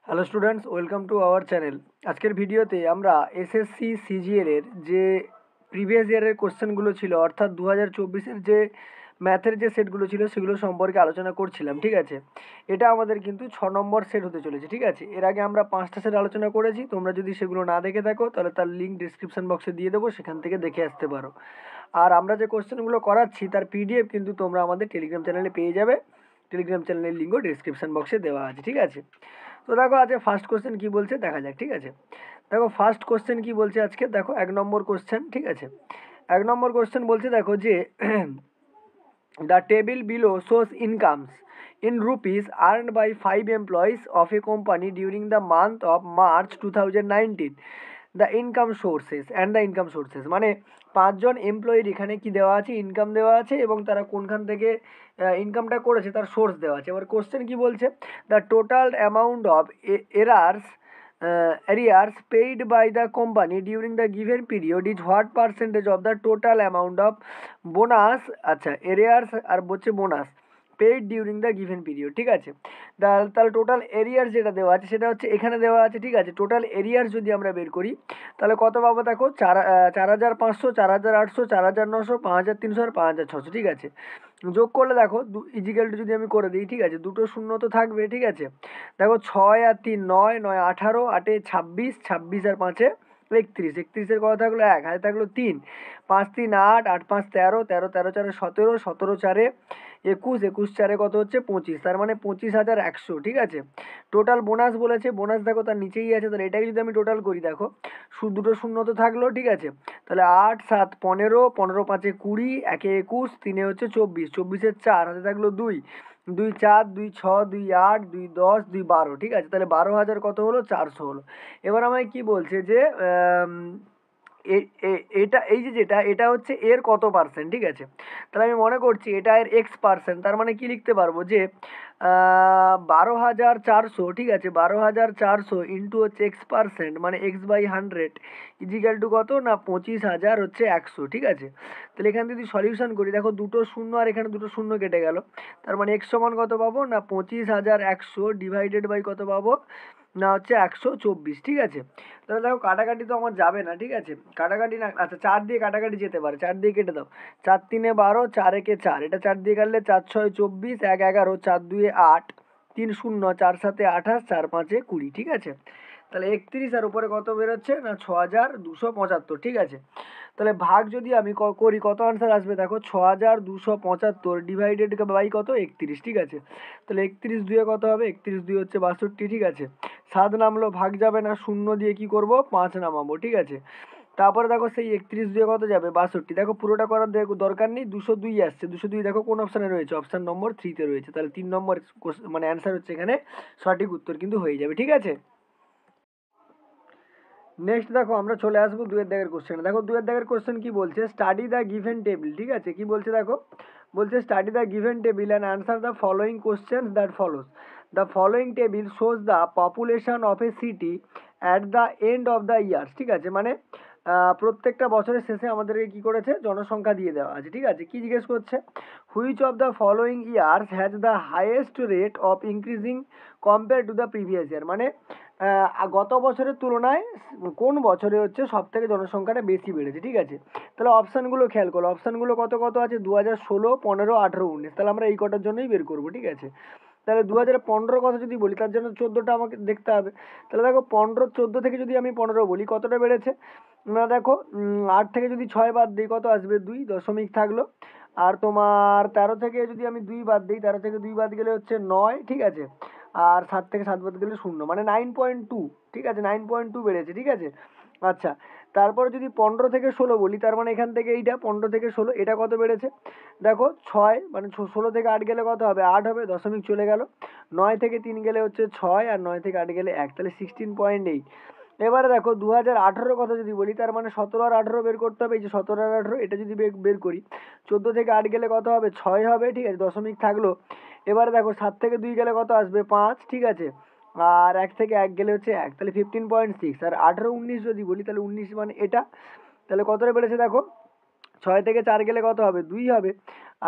Hello students, welcome to our channel. আজকের ভিডিওতে আমরা এসএসসি সিজিএল এর যে প্রিভিয়াস ইয়ারের কোশ্চেনগুলো ছিল, অর্থাৎ 2024-এর যে ম্যাথের যে সেটগুলো ছিল সেগুলো সম্পর্কে আলোচনা করছিলাম। ঠিক আছে, এটা আমাদের কিন্তু 6 নম্বর সেট হতে চলেছে। ঠিক আছে, এর আগে আমরা 5টা সেট আলোচনা করেছি। তোমরা যদি সেগুলো না দেখে থাকো তাহলে তার লিঙ্ক ডিসক্রিপশন বক্সে দিয়ে দেবো, সেখান থেকে দেখে আসতে পারো। আর আমরা যে কোশ্চেনগুলো করাচ্ছি তার পিডিএফ কিন্তু তোমরা আমাদের টেলিগ্রাম চ্যানেলে পেয়ে যাবে। টেলিগ্রাম চ্যানেলের লিঙ্কও ডিসক্রিপশন বক্সে দেওয়া আছে। ঠিক আছে, তো দেখো আজকে ফার্স্ট কোশ্চেন কী বলছে দেখা যাক। ঠিক আছে, দেখো ফার্স্ট কোশ্চেন কী বলছে আজকে, দেখো 1 নম্বর কোশ্চেন। ঠিক আছে, 1 নম্বর কোশ্চেন বলছে দেখো যে the table below shows incomes in rupees earned by 5 employees of a company during the month of March 2019. The income sources and the income sources, মানে 5জন এমপ্লয়ির এখানে কি দেওয়া আছে, ইনকাম দেওয়া আছে এবং তারা কোনখান থেকে ইনকামটা করেছে তার সোর্স দেওয়া আছে। এবার কোশ্চেন কি বলছে, the total amount of arrears paid by the company during the given period is what percentage of the total amount of bonus, আচ্ছা arrears আর বলছে bonus paid during the given period. ঠিক আছে, তাহলে টোটাল এরিয়ার যেটা দেওয়া আছে সেটা হচ্ছে এখানে দেওয়া আছে। ঠিক আছে, টোটাল এরিয়ার যদি আমরা বের করি তাহলে কত পাবো, দেখো 4,500, 4,800, 4,900, 5,300 আর 5,600। ঠিক আছে, যোগ করলে দেখো ইজিক্যাল টু যদি আমি করে দিই, ঠিক আছে, দুটো শূন্য তো থাকবে। ঠিক আছে, দেখো 6 আর 3 9, 9 18, 8 26, 26 আর 5 31, 31-এর কথা থাকলো 1, হাতে থাকলো 3, 5 3 8, 8 5 13, 13 13 4 17, 17 4 21, 21 4 কত হচ্ছে 25, তার মানে 25,100। ঠিক আছে, টোটাল বোনাস বলেছে, বোনাস দেখো তার নিচেই আছে, তাহলে এটাকে যদি আমি টোটাল করি দেখো দুটো শূন্য তো থাকলো। ঠিক আছে, তাহলে 8 7 15, 15 5 20, 1 21, 3 হচ্ছে 24, 24-এর 4, হাতে থাকলো 2, 2 4, 2 6, 2 8, 2 10, 2 12। ঠিক আছে, তাহলে 12,000 কত হলো, 400 হলো। এবার আমায় কি বলছে যে এটা এই যে যেটা এটা হচ্ছে এর কত পার্সেন্ট। ঠিক আছে, তাহলে আমি মনে করছি এটা এর X%, তার মানে কি লিখতে পারবো যে 12,400। ঠিক আছে, 12,400 ইন্টু হচ্ছে X%, মানে X/100 ইজিক্যাল টু কত না 25,000 হচ্ছে 100। ঠিক আছে, তাহলে এখানে যদি সলিউশন করি দেখো দুটো শূন্য আর এখানে দুটো শূন্য কেটে গেল, তার মানে X সমান কত পাবো না 25,100 ডিভাইডেড বাই কত পাবো না হচ্ছে 124। ঠিক আছে, তাহলে দেখো কাটাকাটি তো আমার যাবে না। ঠিক আছে, কাটাকাটি না, আচ্ছা 4 দিয়ে কাটাকাটি যেতে পারে, 4 দিয়ে কেটে দাও, 4 3 12, 4 1 4, এটা 4 দিয়ে কাটলে 4 6 24, 1 11, 4 2 8, 3 0, 4 7 28, 4 5 20। ঠিক আছে, তাহলে 31 আর উপরে কত বেরোচ্ছে না 6,275। ঠিক আছে, তাহলে ভাগ যদি আমি করি কত আনসার আসবে, দেখো 6,275 ডিভাইডেড বাই কত 31। ঠিক আছে, তাহলে 31 দুয়ে কত হবে, 31 দুই হচ্ছে 62। ঠিক আছে, 7 নামলো, ভাগ যাবে না, শূন্য দিয়ে কি করব 5 নামাবো। ঠিক আছে, তারপরে দেখো সেই 31 দিয়ে কত যাবে 62, দেখো পুরোটা করার দরকার নেই, 202 আসছে, 202 দেখো কোন অপশানে রয়েছে, অপশান নম্বর 3-তে রয়েছে, তাহলে 3 নম্বর মানে অ্যান্সার হচ্ছে এখানে সঠিক উত্তর কিন্তু হয়ে যাবে। ঠিক আছে, নেক্সট দেখো আমরা চলে আসবো 2-এর দাগের কোশ্চেন। দেখো 2-এর দাগের কোশ্চেন কি বলছে, স্টাডি দ্য গিভেন টেবিল। ঠিক আছে, কি বলছে দেখো, বলছে study the given table and answer the following questions that follows. The following table shows the population of a city at the end of the years. ঠিক আছে, মানে প্রত্যেকটা বছরের শেষে আমাদেরকে কি করেছে, জনসংখ্যা দিয়ে দেওয়া আছে। ঠিক আছে, কি জিজ্ঞেস করছে, which of the following years has the highest rate of increasing compare to the previous year, মানে গত বছরের তুলনায় কোন বছরে হচ্ছে সব থেকে জনসংখ্যাটা বেশি বেড়েছে। ঠিক আছে, তাহলে অপশানগুলো খেয়াল করো, অপশানগুলো কত কত আছে, 2016, 15, 18, 19, তাহলে আমরা এই কটার জন্যই বের করবো। ঠিক আছে, তাহলে 2015 কথা যদি বলি তার জন্য 14টা আমাকে দেখতে হবে। তাহলে দেখো 15, 14 থেকে যদি আমি 15 বলি কতটা বেড়েছে না, দেখো 8 থেকে যদি 6 বাদ দিই কত আসবে, 2 দশমিক থাকলো। আর তোমার 13 থেকে যদি আমি 2 বাদ দিই, 13 থেকে 2 বাদ গেলে হচ্ছে 9। ঠিক আছে, আর 7 থেকে 7 বাদ গেলে 0, মানে 9.2। ঠিক আছে, 9.2 বেড়েছে। ঠিক আছে, আচ্ছা তারপরে যদি 15 থেকে 16 বলি, তার মানে এখান থেকে এইটা 15 থেকে 16 এটা কত বেড়েছে, দেখো 6, মানে 16 থেকে 8 গেলে কত হবে, 8 হবে, দশমিক চলে গেল, 9 থেকে 3 গেলে হচ্ছে 6, আর 9 থেকে 8 গেলে 1, তাহলে 16.8। এবারে দেখো 2018 কথা যদি বলি, তার মানে 17 আর 18 বের করতে হবে, এই যে 17 আর 18 এটা যদি বের করি, 14 থেকে 8 গেলে কত হবে 6 হবে। ঠিক আছে, দশমিক থাকলো। এবারে দেখো 7 থেকে 2 গেলে কত আসবে 5। ঠিক আছে, আর 1 থেকে 1 গেলে হচ্ছে 1, তাহলে 15.6। আর 18 19 যদি বলি তাহলে 19 মানে এটা, তাহলে কতটা বেড়েছে দেখো, 6 থেকে 4 গেলে কত হবে 2 হবে,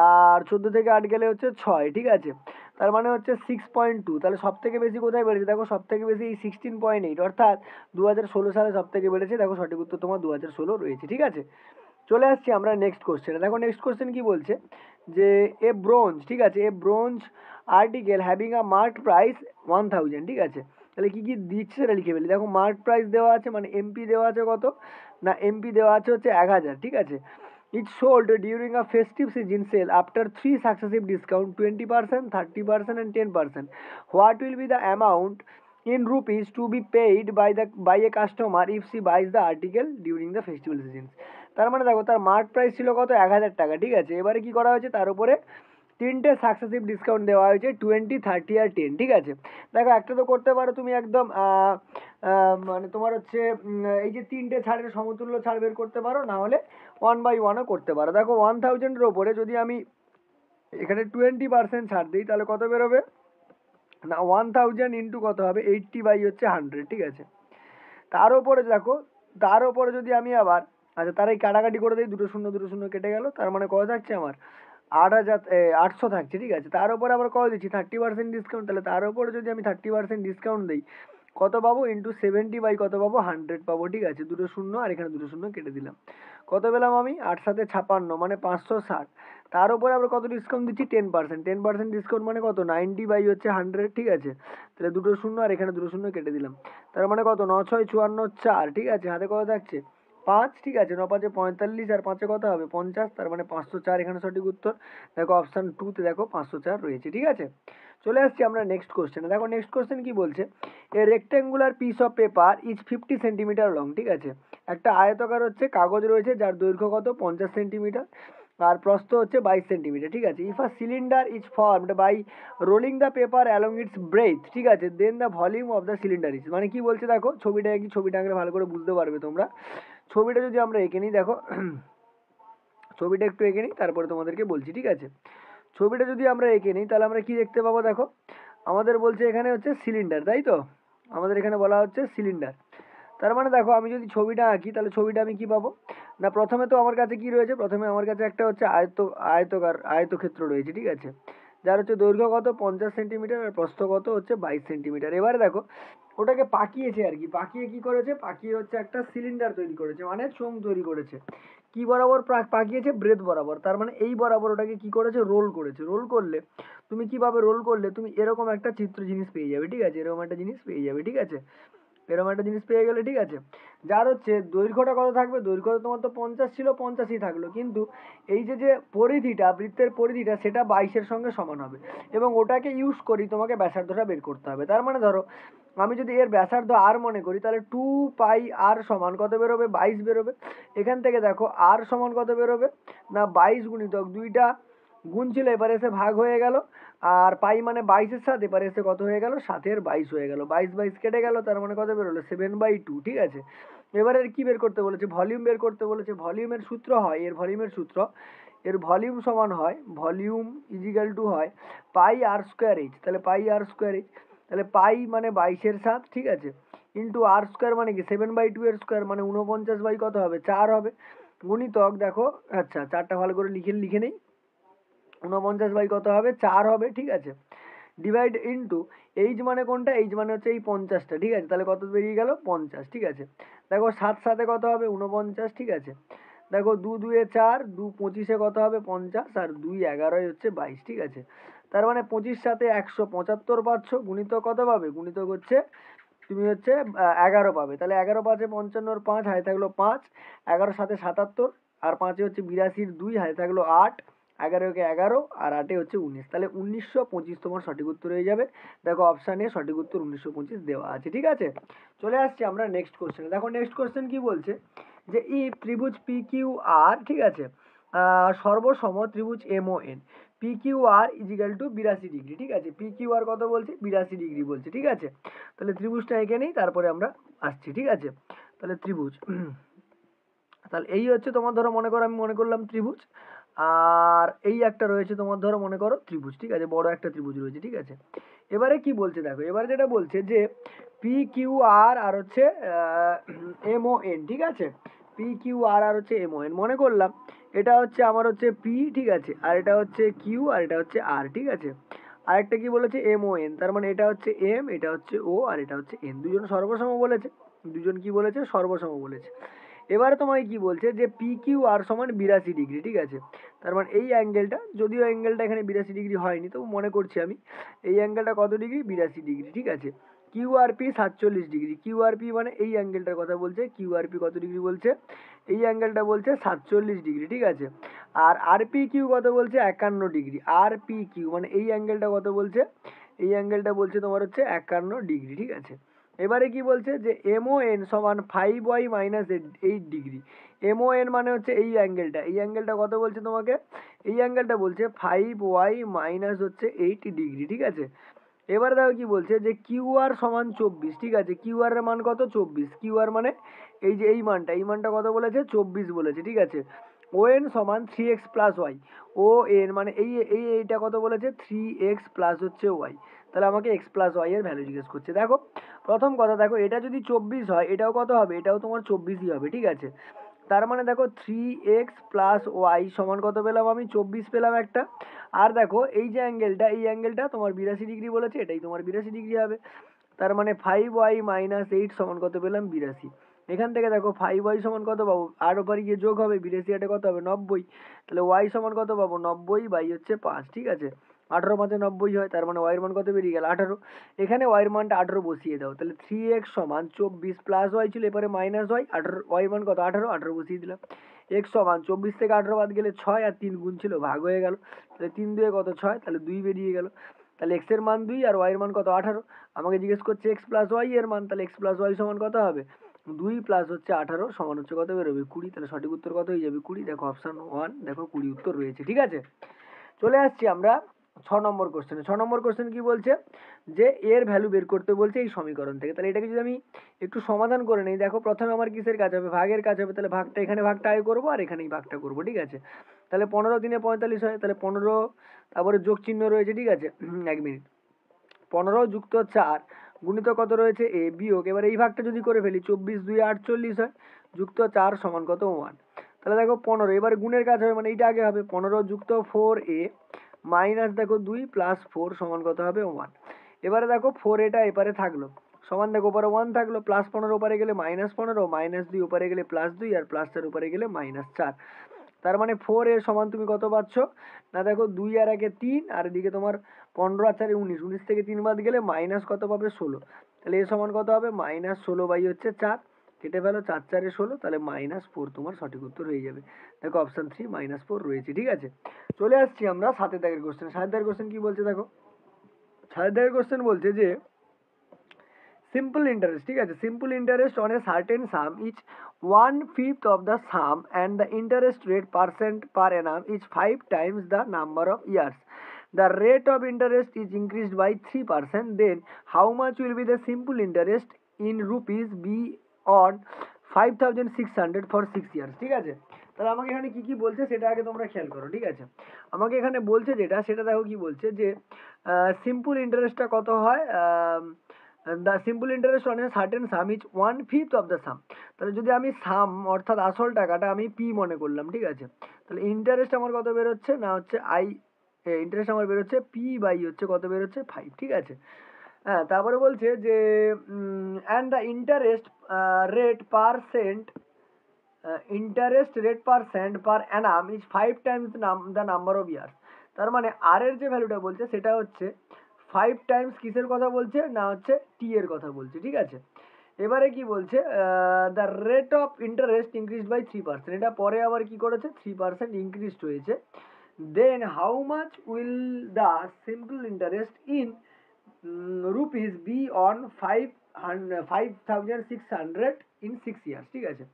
আর 14 থেকে 8 গেলে হচ্ছে 6। ঠিক আছে, তার মানে হচ্ছে 6.2। তাহলে সব থেকে বেশি কোথায় বেড়েছে? দেখো সব থেকে বেশি এই 16.8, অর্থাৎ 2016 সালে সব থেকে বেড়েছে। দেখো সঠিক উত্তর তোমার 2016 রয়েছে। ঠিক আছে, চলে আসছি আমরা নেক্সট কোশ্চেনে। দেখো নেক্সট কোশ্চেন কি বলছে যে এ ব্রোঞ্জ, ঠিক আছে, a bronze article having a mark price 1000, ঠিক আছে। তাহলে কি কি দিচ্ছে সেটা লিখে ফেলি। দেখো মার্ক প্রাইস দেওয়া আছে, মানে এমপি দেওয়া আছে কত না, এমপি দেওয়া আছে হচ্ছে 1000, ঠিক আছে। It sold during a festive season sale after 3 successive discount 20%, 30% and 10%. What will be the amount in rupees to be paid by a customer if she buys the article during the festival season? তার মানে দেখো তার mark price ছিল কত, 1000 টাকা, ঠিক আছে। এবারে কি করা হয়েছে, তার উপরে 3টে সাকসেসিভ ডিসকাউন্ট দেওয়া হয়েছে, 20, 30 আর 10, ঠিক আছে। দেখো একটা তো করতে পারো তুমি একদম মানে তোমার হচ্ছে এই যে 3টে ছাড়ের সমতুল্য ছাড় বের করতে পারো, না হলে 1/1ও করতে পারো। দেখো 1000-এর ওপরে যদি আমি এখানে 20% ছাড় দিই তাহলে কত বেরোবে না, 1000 ইন্টু কত হবে, 80/100, ঠিক আছে। তার উপরে দেখো, তার উপরে যদি আমি আবার, আচ্ছা তার এই কাটাকাটি করে দিই, দুটো শূন্য কেটে গেল, তার মানে কত থাকছে আমার 800 থাকছে, ঠিক আছে। তার উপরে আবার কত দিচ্ছি, 30% ডিসকাউন্ট, তাহলে তার উপরে যদি আমি 30% ডিসকাউন্ট দিই কত পাবো, ইন্টু 70 কত পাবো, 100 পাবো, ঠিক আছে। দুটো শূন্য আর এখানে দুটো শূন্য কেটে দিলাম, কত পেলাম আমি, 8 7 56, মানে 560। তার উপরে আবার কত ডিসকাউন্ট দিচ্ছি, 10%, 10% ডিসকাউন্ট মানে কত, 90/100, ঠিক আছে। তাহলে দুটো শূন্য আর এখানে দুটো শূন্য কেটে দিলাম, তার মানে কত, 9 6 54 4, ঠিক আছে। হাতে কত থাকছে 5, ঠিক আছে। 9 5 45 আর 5 কত হবে 50, তার মানে 504 এখানে সঠিক উত্তর। দেখো অপশান 2তে দেখো 504 রয়েছে, ঠিক আছে। চলে আসছি আমরা নেক্সট কোশ্চেনে। দেখো নেক্সট কোশ্চেন কি বলছে, a rectangular piece of paper is 50 centimetre long, ঠিক আছে। একটা আয়তাকার হচ্ছে কাগজ রয়েছে যার দৈর্ঘ্য কত 50 সেন্টিমিটার আর প্রস্থ হচ্ছে 22 সেন্টিমিটার, ঠিক আছে। If a cylinder is formed by rolling the paper along its breadth, ঠিক আছে, then the volume of the cylinder is, মানে কি বলছে দেখো, ছবিটা কি, ছবিটা আঁকলে ভালো করে বুঝতে পারবে তোমরা। ছবিটা যদি আমরা এঁকে নিই, দেখো ছবিটা একটু এঁকে নিই তারপরে তোমাদেরকে বলছি, ঠিক আছে। ছবিটা যদি আমরা এঁকে নিই তাহলে আমরা কি দেখতে পাবো, দেখো আমাদের বলছে এখানে হচ্ছে সিলিন্ডার, তাই তো, আমাদের এখানে বলা হচ্ছে সিলিন্ডার। তার মানে দেখো আমি যদি ছবিটা আঁকি তাহলে ছবিটা আমি কি পাবো না, প্রথমে তো আমার কাছে কি রয়েছে, প্রথমে আমার কাছে একটা হচ্ছে আয়তক্ষেত্র রয়েছে, ঠিক আছে, যার হচ্ছে দৈর্ঘ্য কত 50 সেন্টিমিটার আর প্রস্থ কত হচ্ছে 22 সেন্টিমিটার। এবারে দেখো ওটাকে পাকিয়েছে আর কি, পাকিয়ে কি করেছে, পাকিয়ে হচ্ছে একটা সিলিন্ডার তৈরি করেছে, মানে চোঙ তৈরি করেছে। কি বরাবর পাকিয়েছে, ব্রেথ বরাবর, তার মানে এই বরাবর ওটাকে কি করেছে, রোল করেছে। রোল করলে তুমি কিভাবে রোল করলে তুমি এরকম একটা চিত্র জিনিস পেয়ে যাবে, ঠিক আছে, এরকম একটা জিনিস পেয়ে যাবে, ঠিক আছে, এরকম একটা জিনিস পেয়ে গেলে, ঠিক আছে। যার হচ্ছে দৈর্ঘ্যটা কত থাকবে, দৈর্ঘ্য তোমার তো 50 ছিল, 50ই থাকলো, কিন্তু এই যে যে পরিধিটা, বৃত্তের পরিধিটা সেটা 22-এর সঙ্গে সমান হবে, এবং ওটাকে ইউজ করি তোমাকে ব্যাসার্ধটা বের করতে হবে। তার মানে ধরো আমি যদি এর ব্যাসার্ধ আর মনে করি তাহলে 2πr সমান কত বেরোবে, 22 বেরোবে। এখান থেকে দেখো আর সমান কত বেরোবে না, 22 গুণিতক দুইটা গুণ ছিল, এবার এসে ভাগ হয়ে গেল, আর পাই মানে 22-এর সাথে এবার এসে কত হয়ে গেল, 7-এর 22 হয়ে গেল, 22 22 কেটে গেল, তার মানে কত বেরোলো 7/2, ঠিক আছে। এবারে কি বের করতে বলেছে, ভলিউম বের করতে বলেছে। ভলিউমের সূত্র হয়, এর ভলিউমের সূত্র, এর ভলিউম সমান হয়, ভলিউম ইজিক্যাল টু হয় πr²h, তাহলে πr²h, তাহলে পাই মানে 22-এর 7, ঠিক আছে, ইন্টু r² মানে কি 7/2 এর স্কোয়ার, মানে 49 বাই কত হবে 4 হবে, গুণিতক দেখো, আচ্ছা 4টা ভালো করে লিখে নেই, 49 বাই কত হবে 4 হবে, ঠিক আছে, ডিভাইড ইন্টু এইচ মানে কোনটা, এইচ মানে হচ্ছে এই 50টা, ঠিক আছে। তাহলে কত বেরিয়ে গেল 50, ঠিক আছে। দেখো 7 7-এ কত হবে 49, ঠিক আছে। দেখো 2 2 এ 4, 2 25-এ কত হবে 50, আর 2 11-এ হচ্ছে 22, ঠিক আছে। তার মানে 25 7-এ 175 পাচ্ছ, গুণিতক কত পাবে, গুণিতক হচ্ছে তুমি হচ্ছে 11 পাবে। তাহলে 11 5-এ 55, 5 হাতে থাকলো 5, 11 7-এ 77, আর 5-এ হচ্ছে 82, 2 হাতে থাকলো 8, 11-কে 11 আর 8-এ হচ্ছে 19, তাহলে 1925 তোমার সঠিক উত্তর হয়ে যাবে। দেখো অপশানে সঠিক উত্তর 1925 দেওয়া আছে, ঠিক আছে। চলে আসছি আমরা নেক্সট কোশ্চেনে। দেখো নেক্সট কোশ্চেন কি বলছে যে ত্রিভুজ পি কিউ আর, ঠিক আছে, সর্বসম ত্রিভুজ MON PQR is equal to 82 degree, ঠিক আছে। PQR কত বলছে 82 ডিগ্রি বলছে, ঠিক আছে। তাহলে ত্রিভুজটা এঁকে নেই তারপরে আমরা আসছি, ঠিক আছে। তাহলে ত্রিভুজ, তাহলে এই হচ্ছে তোমার ধরো মনে করো আমি মনে করলাম ত্রিভুজ, আর এই একটা রয়েছে তোমার ধরো মনে করো ত্রিভুজ, ঠিক আছে, বড় একটা ত্রিভুজ রয়েছে, ঠিক আছে। এবারে কি বলছে দেখো, এবারে যেটা বলছে যে PQR আর হচ্ছে MON, ঠিক আছে, PQR আর হচ্ছে MON, মনে করলাম এটা হচ্ছে আমার হচ্ছে P, ঠিক আছে, আর এটা হচ্ছে Q আর এটা হচ্ছে R, ঠিক আছে। আরেকটা কি বলেছে এম ও এন, তার মানে এটা হচ্ছে এম, এটা হচ্ছে ও, আর এটা হচ্ছে এন, দুজন সর্বসম বলেছে, দুজন কি বলেছে সর্বসম বলেছে। এবারে তোমাকে কি বলছে যে পি কিউ আর সমান 82 ডিগ্রি, ঠিক আছে। তার মানে এই অ্যাঙ্গেলটা, যদিও অ্যাঙ্গেলটা এখানে 82 ডিগ্রি হয়নি, তবু মনে করছি আমি এই অ্যাঙ্গেলটা কত ডিগ্রি, 82 ডিগ্রি, ঠিক আছে। Q R P 47 degree, Q R P মানে এই অ্যাঙ্গেলটার কথা বলছে, কিউ আর পি কত ডিগ্রি বলছে, এই অ্যাঙ্গেলটা বলছে 47 ডিগ্রি, ঠিক আছে। আর আর পি কিউ কত বলছে 51 ডিগ্রি, আর পি কিউ মানে এই অ্যাঙ্গেলটা কত বলছে, এই অ্যাঙ্গেলটা বলছে তোমার হচ্ছে 51 ডিগ্রি, ঠিক আছে। এবারে কি বলছে যে এমও এন সমান 5y মাইনাস 8 ডিগ্রি, এমও এন মানে হচ্ছে এই অ্যাঙ্গেলটা, এই অ্যাঙ্গেলটা কত বলছে তোমাকে, এই অ্যাঙ্গেলটা বলছে 5y মাইনাস হচ্ছে 8 ডিগ্রি, ঠিক আছে। এবারে দেখো কি বলছে যে কিউ আর সমান 24, ঠিক আছে, কিউ আর এর মান কত 24, কিউ আর মানে এই যে এই মানটা, এই মানটা কত বলেছে 24 বলেছে, ঠিক আছে। ও এন সমান 3x plus Y, O N মানে এইটা কত বলেছে 3x প্লাস হচ্ছে ওয়াই, তাহলে আমাকে এক্স প্লাস ওয়াই এর ভ্যালু জিজ্ঞেস করছে। দেখো প্রথম কথা, দেখো এটা যদি 24 হয় এটাও কত হবে, এটাও তোমার 24ই হবে, ঠিক আছে। তার মানে দেখো 3x প্লাস ওয়াই সমান কত পেলাম আমি 24 পেলাম একটা। আর দেখো এই যে অ্যাঙ্গেলটা, এই অ্যাঙ্গেলটা তোমার 82 ডিগ্রি বলেছে, এটাই তোমার 82 ডিগ্রি হবে। তার মানে 5y মাইনাস 8 সমান কত পেলাম 82। এখান থেকে দেখো 5y সমান কত পাবো, আর ওপারে গিয়ে যোগ হবে, 82 আটে কত হবে 90, তাহলে y সমান কত পাবো 90 বাই হচ্ছে 5, ঠিক আছে। 18 5 90 হয়, তার মানে y এর মান কত বেরিয়ে গেল 18। এখানে y এর মানটা 18 বসিয়ে দাও, তাহলে 3x সমান 24 প্লাস y ছিল, এবারে মাইনাস y, 18 y এর মান কত 18, 18 বসিয়ে দিলাম। x সমান 24 থেকে 18 বাদ গেলে 6, আর 3 গুণ ছিল ভাগ হয়ে গেল, তাহলে 3 2 কত 6, তাহলে 2 বেরিয়ে গেল। তাহলে x এর মান 2 আর y এর মান কত 18, আমাকে জিজ্ঞেস করছে x প্লাস ওয়াই এর মান, তাহলে x প্লাস ওয়াই সমান কত হবে 2 প্লাস হচ্ছে 18 সমান হচ্ছে কত বেরোবে 20, তাহলে সঠিক উত্তর কত হয়ে যাবে 20, দেখো অপশন 1, দেখো 20 উত্তর রয়েছে, ঠিক আছে। চলে আসছি আমরা 6 নম্বর কোশ্চেনে। 6 নম্বর কোশ্চেন কি বলছে যে এর ভ্যালু বের করতে বলছে এই সমীকরণ থেকে। তাহলে এটাকে যদি আমি একটু সমাধান করে নিই, দেখো প্রথমে আমার কিসের কাজ হবে, ভাগের কাজ হবে, তাহলে ভাগটা এখানে ভাগটা আগে করবো আর এখানেই ভাগটা করবো, ঠিক আছে। তাহলে 15 দিনে 45 হয়, তাহলে 15, তারপরে যোগ চিহ্ন রয়েছে, ঠিক আছে। 1 মিনিট, 15 যুক্ত 4 গুণিত কত রয়েছে এ বিয়োগ, এবার এই ভাগটা যদি করে ফেলি 24 2 48 হয়, যুক্ত 4 সমান কত 1। তাহলে দেখো 15, এবার গুণের কাজ হবে, মানে এইটা আগে হবে, 15 যুক্ত 4a মাইনাস দেখো 2 প্লাস 4 সমান কত হবে 1। এবারে দেখো 4 এটা এপারে থাকলো, সমান দেখো উপরে 1 থাকলো, প্লাস 15 ওপারে গেলে -15, মাইনাস 2 ওপারে গেলে +2, আর প্লাস 4 উপরে গেলে -4। তার মানে 4 এর সমান তুমি কত পাচ্ছ না, দেখো 2 আর 1 3, আর এদিকে তোমার 15 আর 4 19, 19 থেকে 3 বাদ গেলে মাইনাস কত পাবে 16, তাহলে এর সমান কত হবে -16 বাই হচ্ছে 4, কেটে ফেলো 4 4 16, তাহলে -4 তোমার সঠিক উত্তর হয়ে যাবে। দেখো অপশন 3 -4 রয়েছে, ঠিক আছে। চলে আসছি আমরা 7 দাগের কোশ্চেন। 7 দাগের কোশ্চেন কি বলছে দেখো, 7 দাগের কোশ্চেন বলছে যে সিম্পল ইন্টারেস্ট, ঠিক আছে, simple interest on a certain sum is 1/5 of the sum and the interest rate percent per annum is 5 times the number of years. The rate of interest is increased by 3%. Then how much will be the simple interest in rupees be on 5600 for 6 years, ঠিক আছে। তাহলে আমাকে এখানে কি কি বলছে সেটা আগে তোমরা খেয়াল করো, ঠিক আছে। আমাকে এখানে বলছে যেটা, সেটা দেখো কি বলছে যে সিম্পল ইন্টারেস্টটা কত হয়, the simple interest on a certain sum is 1/5 of the sum. তাহলে যদি আমি সাম অর্থাৎ আসল টাকাটা আমি পি মনে করলাম, ঠিক আছে, তাহলে ইন্টারেস্ট আমার কত বেরোচ্ছে না হচ্ছে ইন্টারেস্ট আমার বেরোচ্ছে পি বাই হচ্ছে কত বেরোচ্ছে 5, ঠিক আছে। হ্যাঁ, তারপরে বলছে যে and the interest rate percent interest rate percent per Anam is 5 Times the number of years. তার মানে আর এর যে ভ্যালুটা বলছে সেটা হচ্ছে 5 টাইমস কিসের কথা বলছে না হচ্ছে টি এর কথা বলছে, ঠিক আছে। এবারে কি বলছে the rate of interest increase by 3%, এটা পরে আবার কি করেছে 3% ইনক্রিজ হয়েছে। Then how much will the simple interest in rupees be on 5600 in 6 years, ঠিক আছে।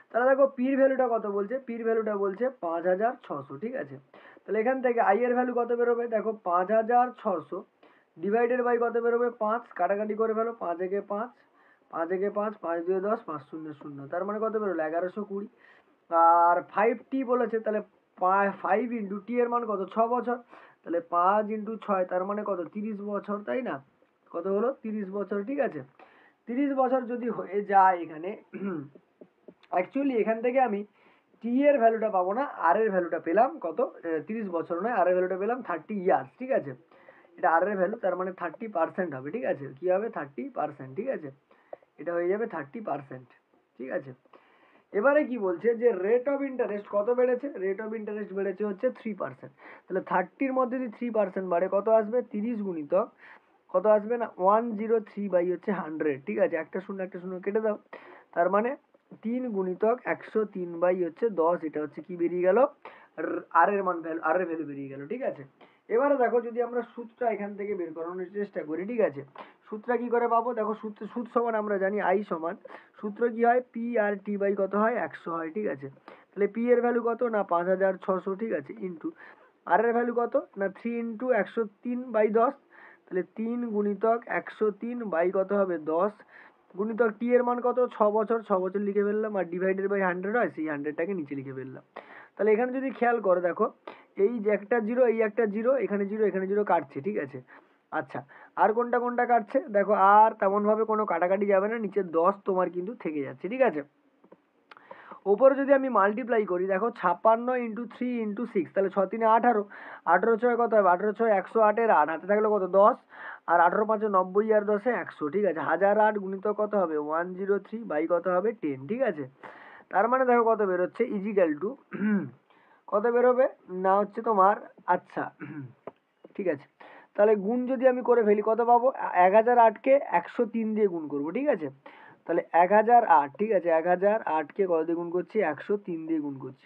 তাহলে দেখো পির ভ্যালুটা কত বলছে, পির ভ্যালুটা বলছে 5600, ঠিক আছে। তাহলে এখান থেকে আই এর ভ্যালু কত বেরোবে, দেখো 5600 ডিভাইডেড বাই কত বেরোবে 5, কাটাকাটি করে ফেলো, 5 একে 5, 5 একে 5, 5 2 10, 5 0 0, তার মানে কত বেরোলো 1120। আর 5t বলেছে, তাহলে 5 ইন্টু টি এর মান কত 6 বছর, তাহলে 5 ইন্টু 6 তার মানে কত 30 বছর, তাই না, কত হলো 30 বছর, ঠিক আছে। 30 বছর যদি হয়ে যায় এখানে অ্যাকচুয়ালি এখান থেকে আমি টি এর ভ্যালুটা পাবো না, আর এর ভ্যালুটা পেলাম কত 30 বছর নয়, আর এর ভ্যালুটা পেলাম 30 ইয়ার্স, ঠিক আছে। এটা আর এর ভ্যালু, তার মানে 30% হবে, ঠিক আছে। কি হবে? 30%, ঠিক আছে। এটা হয়ে যাবে 30%, ঠিক আছে। এবারে কি বলছে যে রেট অফ ইন্টারেস্ট কত বেড়েছে? রেট অফ ইন্টারেস্ট বেড়েছে হচ্ছে 3%। তাহলে 30-র মধ্যে যদি 3% বাড়ে কত আসবে? 30 গুণিতক কত আসবে না 103 বাই হচ্ছে 100, ঠিক আছে। একটা শূন্য একটা শূন্য কেটে দাও, তার মানে 3 গুণিতক 103 বাই হচ্ছে 10, এটা হচ্ছে কি বেরিয়ে গেল? আর এর মান, ভ্যালু, আর এর ভ্যালু বেরিয়ে গেল, ঠিক আছে। এবারে দেখো যদি আমরা সূত্রটা এখান থেকে বের করানোর চেষ্টা করি, ঠিক আছে। সূত্রটা কি করে পাবো? দেখো সুদ সমান আমরা জানি আই সমান, সূত্র কি হয়? পি আর টি বাই কত হয়? 100 হয়, ঠিক আছে। তাহলে পি এর ভ্যালু কত না 5600, ঠিক আছে, ইন্টু আর এর ভ্যালু কত না 3 ইন্টু 103 বাই 10, তাহলে 3 গুণিতক 103 বাই কত হবে? 10 গুণিতক টি এর মান কত? 6 বছর, 6 বছর লিখে ফেললাম, আর ডিভাইডেড বাই 100 হয়, সেই 100টাকে নিচে লিখে ফেললাম। তাহলে এখানে যদি খেয়াল করো দেখো, এই যে একটা জিরো, এই একটা জিরো, এখানে জিরো, এখানে জিরো কাটছে, ঠিক আছে। আচ্ছা, আর কোনটা কোনটা কাটছে দেখো, আর তেমন ভাবে কোনো কাটাকাটি যাবে না, নিচে 10 তোমার কিন্তু থেকে যাচ্ছে, ঠিক আছে। ওপরে যদি আমি মাল্টিপ্লাই করি দেখো 56 ইন্টু 3 ইন্টু 6, তাহলে 6 3 18, 18 ছয় কত হবে? 18 ছয় 108-এর 8, হাতে থাকলো কত? 10, আর 18 5 90, আর 10 100, ঠিক আছে। 1008 গুণিত কত হবে? 103 বাই কত হবে? 10, ঠিক আছে। তার মানে দেখো কত বেরোচ্ছে, ইজিক্যাল টু কত বেরোবে না হচ্ছে তোমার, আচ্ছা ঠিক আছে। তাহলে গুণ যদি আমি করে ফেলি কত পাবো? 1008-কে 103 দিয়ে গুণ করবো, ঠিক আছে। তাহলে 1008, ঠিক আছে, 1008-কে কত দিয়ে গুণ করছি? 103 দিয়ে গুণ করছি।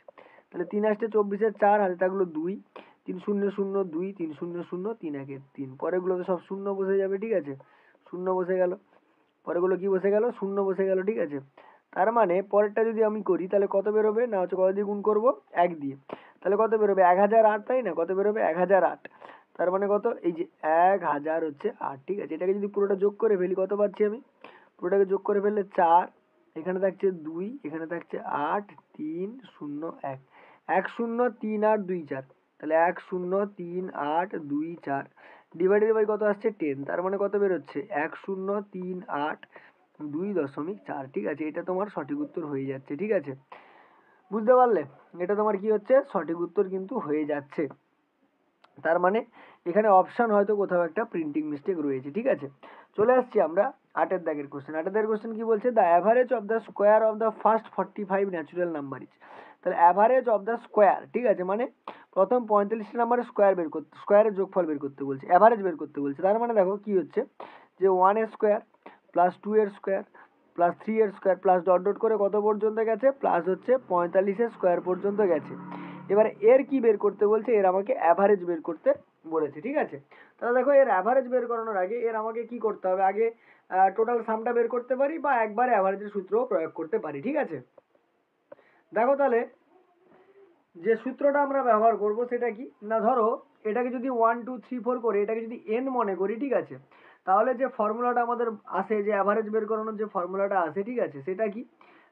তাহলে 3 আসতে 24-এর 4, হাতে থাকলো 2, 3 0 0 2, 3 0 0, 3 1 3, পরেগুলো তো সব শূন্য বসে যাবে, ঠিক আছে। শূন্য বসে গেল, পরেগুলো কি বসে গেল? শূন্য বসে গেল, ঠিক আছে। তার মানে পরেরটা যদি আমি করি তাহলে কত বেরোবে না হচ্ছে কত দিয়ে গুণ করবো? 1 দিয়ে। তাহলে কত বেরোবে? 1008, তাই না? কত বেরোবে? 1008। তার মানে কত? এই যে 1000 হচ্ছে 8, ঠিক আছে। এটাকে যদি পুরোটা যোগ করে ফেলি কত পাচ্ছি আমি? পুরোটাকে যোগ করে ফেললে 4, এখানে থাকছে 2, এখানে থাকছে 8, 3 0 1, 1 0 3 8 2 4, তাহলে 1 0 3 8 2 4 ডিভাইডেড বাই কত আসছে? 10, তার মানে কত বেরোচ্ছে? 1 0 3 8 2.4, ঠিক আছে। এটা তোমার সঠিক উত্তর হয়ে যাচ্ছে, ঠিক আছে। বুঝতে পারলে? এটা তোমার কি হচ্ছে? সঠিক উত্তর কিন্তু হয়ে যাচ্ছে। তার মানে এখানে অপশন হয়তো কোথাও একটা প্রিন্টিং মিস্টেক রয়েছে, ঠিক আছে। চলে আসছি আমরা 8-এর দাগের কোশ্চেন। 8-এর দাগের কোশ্চেন কি বলছে? The average of the square of the first 45 natural number is. তাহলে অ্যাভারেজ অফ দ্য স্কোয়ার, ঠিক আছে, মানে প্রথম 45টা নাম্বারের স্কোয়ার বের করতে, স্কোয়ারের যোগফল বের করতে বলছে, অ্যাভারেজ বের করতে বলছে। তার মানে দেখো কি হচ্ছে যে 1 এর স্কোয়ার প্লাস 2 এর স্কোয়ার প্লাস 3 এর স্কোয়ার প্লাস ডট ডট করে কত পর্যন্ত গেছে? প্লাস হচ্ছে 45-এর স্কোয়ার পর্যন্ত গেছে। এবারে এর কি বের করতে বলছে? এর আমাকে অ্যাভারেজ বের করতে বলেছে, ঠিক আছে। তাহলে দেখো এর অ্যাভারেজ বের করানোর আগে এর আমাকে কি করতে হবে? আগে টোটাল সামটা বের করতে পারি, বা একবার অ্যাভারেজের সূত্র প্রয়োগ করতে পারি, ঠিক আছে। দেখো তাহলে যে সূত্রটা আমরা ব্যবহার করব সেটা কি না, ধরো এটাকে যদি 1 2 3 4 করে এটাকে যদি n মনে করি, ঠিক আছে, তাহলে যে ফর্মুলাটা আমাদের আসে, যে অ্যাভারেজ বের করানোর যে ফর্মুলাটা আসে, ঠিক আছে, সেটা কি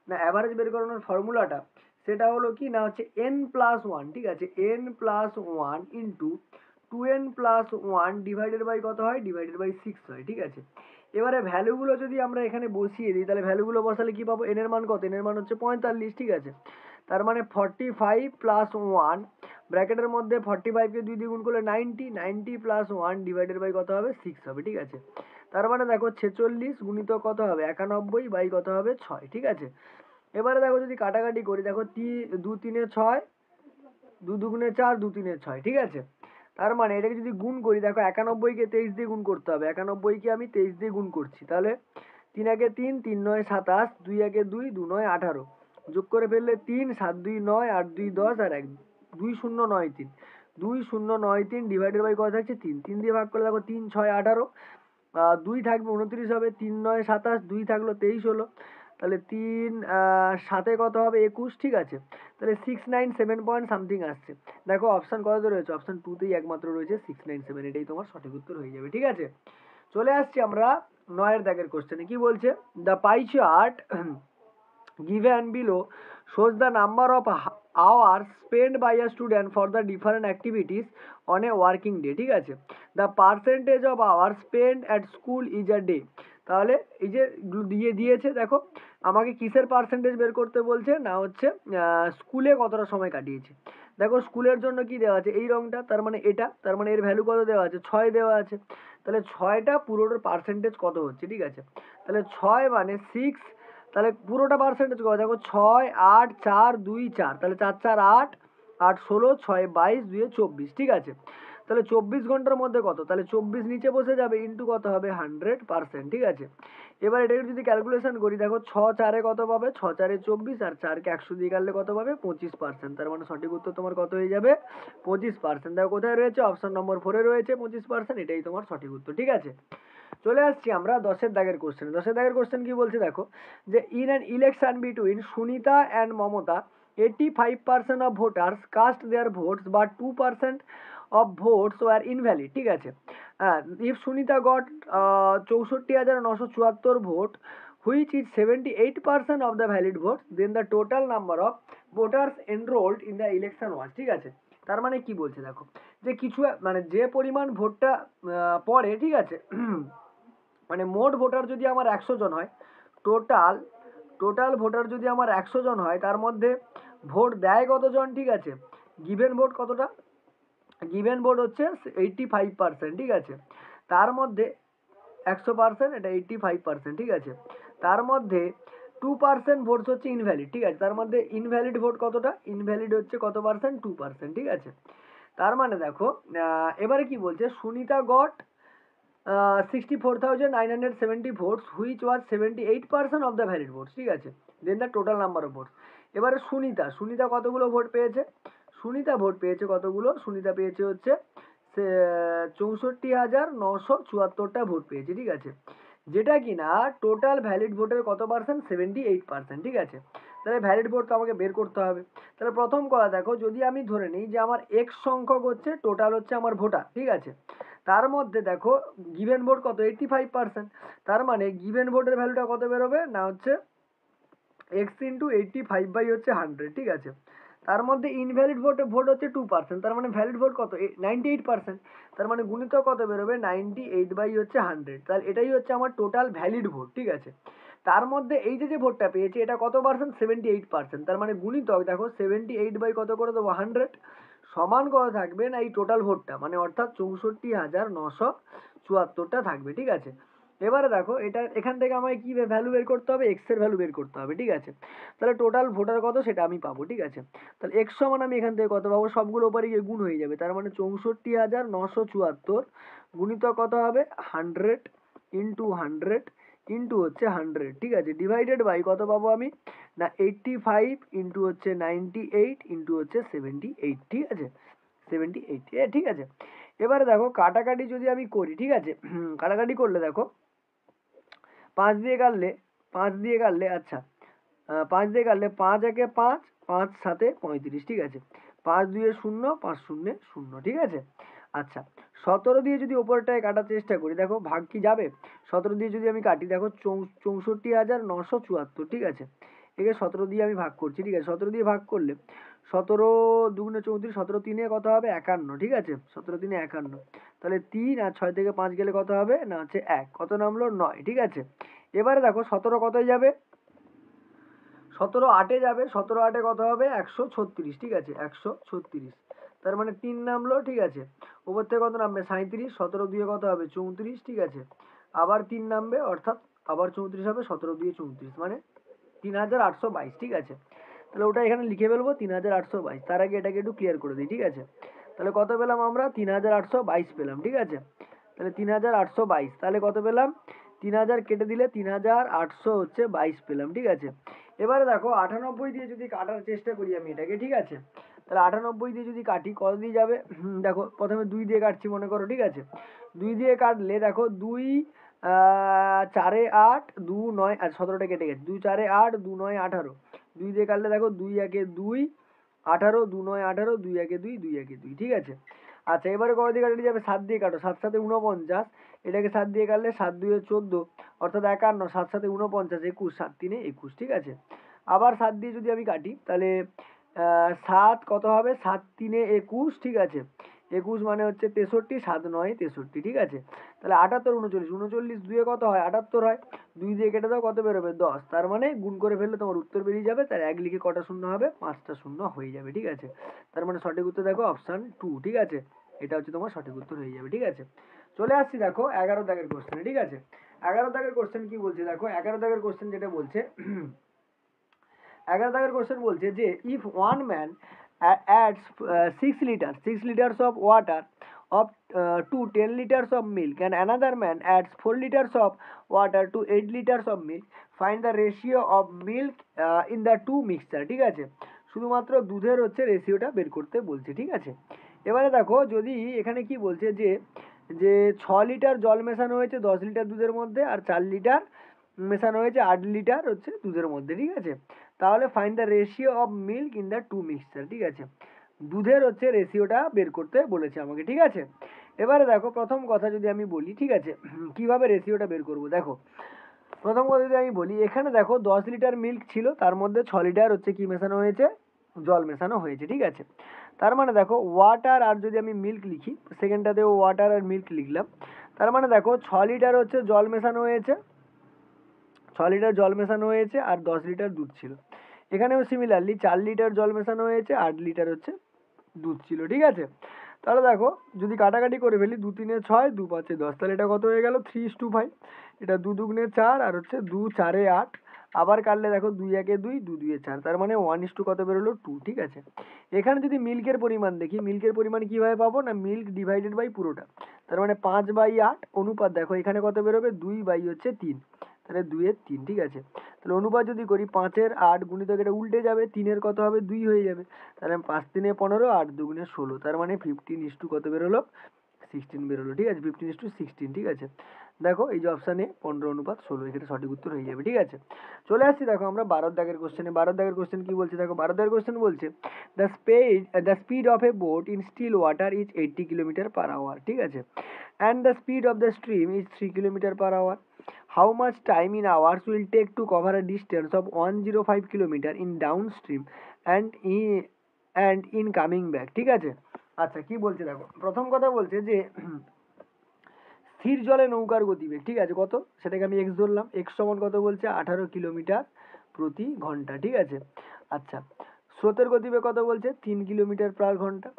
না, অ্যাভারেজ বের করানোর ফর্মুলাটা সেটা হলো কি না হচ্ছে n+1, ঠিক আছে, n+1 into 2n plus 1 divided by কত হয়? ডিভাইডেড বাই 6 হয়, ঠিক আছে। এবারে ভ্যালুগুলো যদি আমরা এখানে বসিয়ে দিই তাহলে ভ্যালুগুলো বসালে কি পাবো? n এর মান কত? n এর মান হচ্ছে 45, ঠিক আছে। তার মানে 45 প্লাস 1 ব্র্যাকেটের মধ্যে 45-কে 2 দিয়ে গুণ করলে 90, 90 প্লাস 1 ডিভাইডেড বাই কত হবে? 6 হবে, ঠিক আছে। তার মানে দেখো 46 গুণিত কত হবে? 91 বাই কত হবে? 6, ঠিক আছে। এবারে দেখো যদি কাটাকাটি করি দেখো 2 3 6, 2 2 4, 2 3 6, ঠিক আছে। তার মানে এটাকে যদি গুণ করি দেখো 91-কে 23 দিয়ে গুণ করতে হবে, 91-কে আমি 23 দিয়ে গুণ করছি, তাহলে 3 একে 3, 3 9 27, 2 একে 2, 2 9 18, যোগ করে ফেললে 3 7 2 9, 8 2 10, আর 1 2 0 9 3, 2 0 9 3 ডিভাইডেড বাই কত থাকছে? 3, 3 দিয়ে ভাগ করলে দেখো 3 6 18, 2 থাকবে 29 হবে, 3 9 27, 2 থাকলো 23 হলো, তাহলে 3 7-এ কত হবে? 21, ঠিক আছে। তাহলে 6 9 7 পয়েন্ট সামথিং আসছে। দেখো অপশন কততে রয়েছে? অপশন 2-তেই একমাত্র রয়েছে 6 9 7, এটাই তোমার সঠিক উত্তর হয়ে যাবে, ঠিক আছে। চলে আসছি আমরা 9-এর দাগের কোশ্চেনে। কি বলছে? The pie chart given below shows the number of hours spent by a student for the different activities on a working day, ঠিক আছে। the percentage of hours spent at school is a day। তাহলে এই যে দিয়েছে দেখো, আমাকে কিসের percentage বের করতে বলছে না হচ্ছে স্কুলে কতটা সময় কাটিয়েছে। দেখো স্কুলের জন্য কি দেওয়া আছে, এই রঙটা, তার মানে এটা, তার মানে এর ভ্যালু কত দেওয়া আছে, 6 দেওয়া আছে। তাহলে 6টা পুরোটার পার্সেন্টেজ কত হচ্ছে, ঠিক আছে। তাহলে 6 মানে 6, তাহলে পুরোটা পার্সেন্টেজ কত, দেখো 6 8 4 2 4, তাহলে 4 4 8, 8 16, 6 22, 2 24, ঠিক আছে। তাহলে 24 ঘন্টার মধ্যে কত, তাহলে 24 নিচে বসে যাবে, ইন্টু কত হবে 100%, ঠিক আছে। এবার এটাকে যদি ক্যালকুলেশন করি, দেখো 6 4-এ কত পাবে, 6 4-এ 24, আর 4কে 100 দিয়ে কাটলে কত পাবে 25%, তার মানে সঠিক উত্তর তোমার কত হয়ে যাবে 25%। দেখো কোথায় রয়েছে, অপশন নম্বর 4-এ রয়েছে 25%, এটাই তোমার সঠিক উত্তর, ঠিক আছে। চলে আসছি আমরা 10-এর দাগের কোশ্চেন। 10-এর দাগের কোশ্চেন কি বলছে দেখো, যে in an election between Sunita and Mamata 85% of voters cast their votes but 2% of votes were invalid, ঠিক আছে। If Sunita got 64,974 vote which is 78% of the valid votes, then the total number of voters enrolled in the election was, ঠিক আছে। তার মানে কি বলছে দেখো, যে কিছু মানে যে পরিমাণ ভোটটা পড়ে, ঠিক আছে, মানে মোট ভোটার যদি আমার 100 জন হয়, টোটাল ভোটার যদি আমার 100 জন হয়, তার মধ্যে ভোট দেয় কতজন, ঠিক আছে, গিভেন ভোট কতটা, গিভেন ভোট হচ্ছে 85%, ঠিক আছে। তার মধ্যে 100%, এটা 85%, ঠিক আছে। তার মধ্যে 2% ভোটস হচ্ছে ইনভ্যালিড, ঠিক আছে। তার মধ্যে ইনভ্যালিড ভোট কতটা, ইনভ্যালিড হচ্ছে কত পার্সেন্ট, 2%, ঠিক আছে। তার মানে দেখো এবারে কি বলছে, Sunita goat 64,970 votes which was 78% of the valid votes, ঠিক আছে। Then the total number of votes. এবারে সুনিতা কতগুলো ভোট পেয়েছে, সুনিতা ভোট পেয়েছে কতগুলো, সুনিতা পেয়েছে হচ্ছে 64,974টা ভোট পেয়েছে, ঠিক আছে। যেটা কিনা টোটাল ভ্যালিড ভোটের কত পার্সেন্ট, 78%, ঠিক আছে। তাহলে ভ্যালিড ভোট তো আমাকে বের করতে হবে। তাহলে প্রথম কথা দেখো, যদি আমি ধরে নিই যে আমার এক্স সংখ্যক হচ্ছে টোটাল হচ্ছে আমার ভোটার, ঠিক আছে। তার মধ্যে দেখো গিভেন ভোট কত, 85%, তার মানে গিভেন ভোটের ভ্যালুটা কত বেরোবে না, হচ্ছে এক্স ইন্টু 85/100, ঠিক আছে। তার মধ্যে ইনভ্যালিড ভোট হচ্ছে 2%, তার মানে ভ্যালিড ভোট কত 98%, তার মানে গুণিত কত বেরোবে 98/100, তাহলে এটাই হচ্ছে আমার টোটাল ভ্যালিড ভোট, ঠিক আছে। তার মধ্যে এই যে ভোটটা পেয়েছে এটা কত পার্সেন্ট, 78%, তার মানে গুণিতক দেখো 78 কত করে দেবো 100, সমান কত থাকবে না এই টোটাল ভোটটা, মানে অর্থাৎ 64,974টা থাকবে, ঠিক আছে। এবারে দেখো এটা এখান থেকে আমায় কি ভ্যালু বের করতে হবে, এক্স এর ভ্যালু বের করতে হবে, ঠিক আছে। তাহলে টোটাল ভোটার কত সেটা আমি পাবো, ঠিক আছে। তাহলে এক্স সমান আমি এখান থেকে কত পাবো, সবগুলো উপরে গিয়ে গুণ হয়ে যাবে, তার মানে 64,974 গুণিত কত হবে 100 ইন্টু 100 ইন্টু হচ্ছে 100, ঠিক আছে, ডিভাইডেড বাই কত পাবো আমি না 85 ইন্টু হচ্ছে 98 ইন্টু হচ্ছে 78, ঠিক আছে, 78, ঠিক আছে। এবারে দেখো কাটাকাটি যদি আমি করি, ঠিক আছে, কাটাকাটি করলে দেখো 5 দিয়ে কাটলে আচ্ছা 5 দিয়ে কাটলে 5 একে 5, 5 7 35, ঠিক আছে। 5 2 0, 5 0 0, ঠিক আছে। আচ্ছা 17 দিয়ে যদি ওপরটায় কাটার চেষ্টা করি, দেখো ভাগ কি যাবে, 17 দিয়ে যদি আমি কাটি দেখো 64,974, ঠিক আছে। একে 17 দিয়ে আমি ভাগ করছি, ঠিক আছে। 17 দিয়ে ভাগ করলে 17 2 34, 17 3 কত হবে 51, ঠিক আছে। 17 3 51, তাহলে 3 আর 6 থেকে 5 গেলে কত হবে না হচ্ছে 1, কত নামলো 9, ঠিক আছে। এবারে দেখো 17 কতই যাবে, 17 8-এ যাবে, 17 8-এ কত হবে 136, ঠিক আছে, 136, তার মানে 3 নামলো, ঠিক আছে। উপর থেকে কত নামবে 37, 17 2 কত হবে 34, ঠিক আছে। আবার 3 নামবে, অর্থাৎ আবার 34 হবে, 17 2 34, মানে 3822, ঠিক আছে। তাহলে ওটা এখানে লিখে ফেলবো 3822, তার আগে এটাকে একটু ক্লিয়ার করে দিই, ঠিক আছে। তাহলে কত পেলাম আমরা 3822 পেলাম, ঠিক আছে। তাহলে 3822, তাহলে কত পেলাম 3000 কেটে দিলে 3800 হচ্ছে 22 পেলাম, ঠিক আছে। এবারে দেখো 98 দিয়ে যদি কাটার চেষ্টা করি আমি এটাকে, ঠিক আছে। তাহলে 98 দিয়ে যদি কাটি কত দিয়ে যাবে, দেখো প্রথমে 2 দিয়ে কাটছি মনে করো, ঠিক আছে। 2 দিয়ে কাটলে দেখো 2 4 8 2 9, আর 17টা কেটে গেছে, 2 4 8 2 9 18, 2 দিয়ে কাটলে দেখো 2 1 2 18, 2 9 18, 2 1 2 2 1 2, ঠিক আছে। আচ্ছা এবারে কত দিয়ে কাটলে যাবে, 7 দিয়ে কাটো, 7 7 49, এটাকে 7 দিয়ে কাটলে 7 2 14, অর্থাৎ 51, 7 7 49, 21, 7 3 21, ঠিক আছে। আবার 7 দিয়ে যদি আমি কাটি তাহলে 7 কত হবে 7 3 21, ঠিক আছে। 21 মানে হচ্ছে 63, 7 9 63, ঠিক আছে। তাহলে 78 39, 39 দুয়ে কত হয় 78 হয়, 2 দিয়ে কেটে দাও কত বেরোবে 10, তার মানে গুণ করে ফেললে তোমার উত্তর বেরিয়ে যাবে। তার 1 লিখে কটা শূন্য হবে 5টা শূন্য হয়ে যাবে, ঠিক আছে। তার মানে সঠিক উত্তর দেখো অপশন 2, ঠিক আছে। এটা হচ্ছে তোমার সঠিক উত্তর হয়ে যাবে, ঠিক আছে। চলে আসছি দেখো 11 দাগের কোশ্চেনে, ঠিক আছে। 11 দাগের কোশ্চেন কি বলছে দেখো, 11 দাগের কোশ্চেন যেটা বলছে 11 দাগের কোশ্চেন বলছে যে if one man adds 6 liters of water of to 10 liters of milk and another man adds 4 liters of water to 8 liters of milk, find the ratio of milk in the two mixture, ঠিক আছে। শুধুমাত্র দুধের হচ্ছে রেশিওটা বের করতে বলছে, ঠিক আছে। এবারে দেখো যদি এখানে কি বলছে যে যে 6 লিটার জল মেশানো হয়েছে 10 লিটার দুধের মধ্যে, আর 4 লিটার মেশানো হয়েছে 8 লিটার হচ্ছে দুধের মধ্যে, ঠিক আছে। তাহলে find the ratio of milk in the two mixture, ঠিক আছে। দুধের হচ্ছে রেশিওটা বের করতে বলেছে আমাকে, ঠিক আছে। এবারে দেখো প্রথম কথা যদি আমি বলি, ঠিক আছে, কিভাবে রেশিওটা বের করব দেখো। প্রথম কথা যদি আমি বলি, এখানে দেখো 10 লিটার মিল্ক ছিল, তার মধ্যে 6 লিটার হচ্ছে কি মেশানো হয়েছে, জল মেশানো হয়েছে, ঠিক আছে। তার মানে দেখো ওয়াটার আর যদি আমি মিল্ক লিখি, সেকেন্ডটাতেও ওয়াটার আর মিল্ক লিখলাম, তার মানে দেখো 6 লিটার হচ্ছে জল মেশানো হয়েছে, 6 লিটার জল মেশানো হয়েছে আর 10 লিটার দুধ ছিল। এখানেও সিমিলারলি 4 লিটার জল মেশানো হয়েছে, 8 লিটার হচ্ছে দুধ ছিল, ঠিক আছে। তাহলে দেখো যদি কাটাকাটি করে ফেলি, 2 3 6, 2 5 10, তাহলে এটা কত হয়ে গেল 3:5। এটা 2 2 4 আর হচ্ছে 2 4 8, আবার কাটলে দেখো 2 1 2, 2 2 4, তার মানে 1:2 কত বেরোলো 2, ঠিক আছে। এখানে যদি মিল্কের পরিমাণ দেখি, মিল্কের পরিমাণ কিভাবে পাবো না, মিল্ক ডিভাইডেড বাই পুরোটা, তার মানে 5/8 অনুপাত দেখো এখানে কত বেরোবে 2/3, তাহলে 2/3, ঠিক আছে। তাহলে অনুপাত যদি করি 5/8 গুণিতক এটা উল্টে যাবে, 3-এর কত হবে 2 হয়ে যাবে, তাহলে 5 3 15, 8 2 16, তার মানে 15:16 কত বেরোলো 16 বেরোলো, ঠিক আছে। 15:16, ঠিক আছে। দেখো এই যে অপশানে 15:16, এখানে সঠিক উত্তর হয়ে যাবে, ঠিক আছে। চলে আসছি দেখো আমরা 12 দাগের কোশ্চেনে। 12 দাগের কোশ্চেন কি বলছে দেখো, 12 দাগের কোশ্চেন বলছে the speed of a boat in still water is 80 km/h, ঠিক আছে, and the speed of the stream is 3 km/h. How much time in hours will take to cover a distance of 105 km in downstream and in coming back, ঠিক আছে। আচ্ছা কি বলছে দেখো, প্রথম কথা বলছে যে স্থির জলে নৌকার গতিবেগ, ঠিক আছে, কত সেটাকে আমি এক্স ধরলাম, এক্স সমান কত বলছে 18 কিলোমিটার প্রতি ঘন্টা, ঠিক আছে। আচ্ছা স্রোতের গতিবেগ কত বলছে 3 কিলোমিটার/ঘন্টা।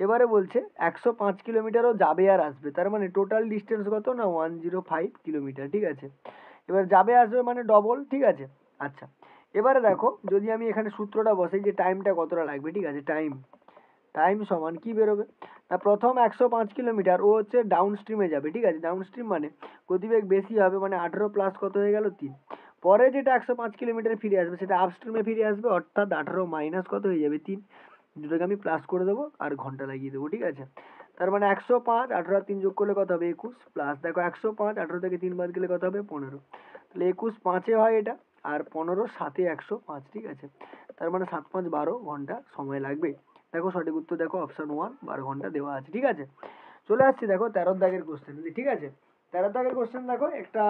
এবারে বলছে 105 কিলোমিটারও যাবে আর আসবে, তার মানে টোটাল ডিস্টেন্স কত না 105 কিলোমিটার, ঠিক আছে। এবার যাবে আসবে মানে ডবল, ঠিক আছে। আচ্ছা এবারে দেখো যদি আমি এখানে সূত্রটা বসাই যে টাইমটা কতটা লাগবে, ঠিক আছে, টাইম সমান কি বেরোবে না, প্রথম 105 কিলোমিটার ও হচ্ছে ডাউন স্ট্রিমে যাবে, ঠিক আছে। ডাউন স্ট্রিম মানে গতিবেগ বেশি হবে, মানে 18 প্লাস কত হয়ে গেল 3। পরে যেটা 105 কিলোমিটার ফিরে আসবে সেটা আপ স্ট্রিমে ফিরে আসবে, অর্থাৎ 18 মাইনাস কত হয়ে যাবে 3, দুটোকে আমি প্লাস করে দেবো আর ঘন্টা লাগিয়ে দেবো, ঠিক আছে। তার মানে 105 18 আর 3 যোগ করলে কত হবে 21, প্লাস দেখো 105 18 থেকে 3 বাদ গেলে কত হবে 15, তাহলে 21 5-এ হয় এটা, আর 15 7-এ 105, ঠিক আছে। তার মানে 7 5 12 ঘন্টা সময় লাগবে। দেখো সঠিক উত্তর দেখো অপশন 1, 12 ঘন্টা দেওয়া আছে, ঠিক আছে। চলে আসছি দেখো 13 দাগের কোশ্চেন, ঠিক আছে। 13 দাগের কোশ্চেন দেখো একটা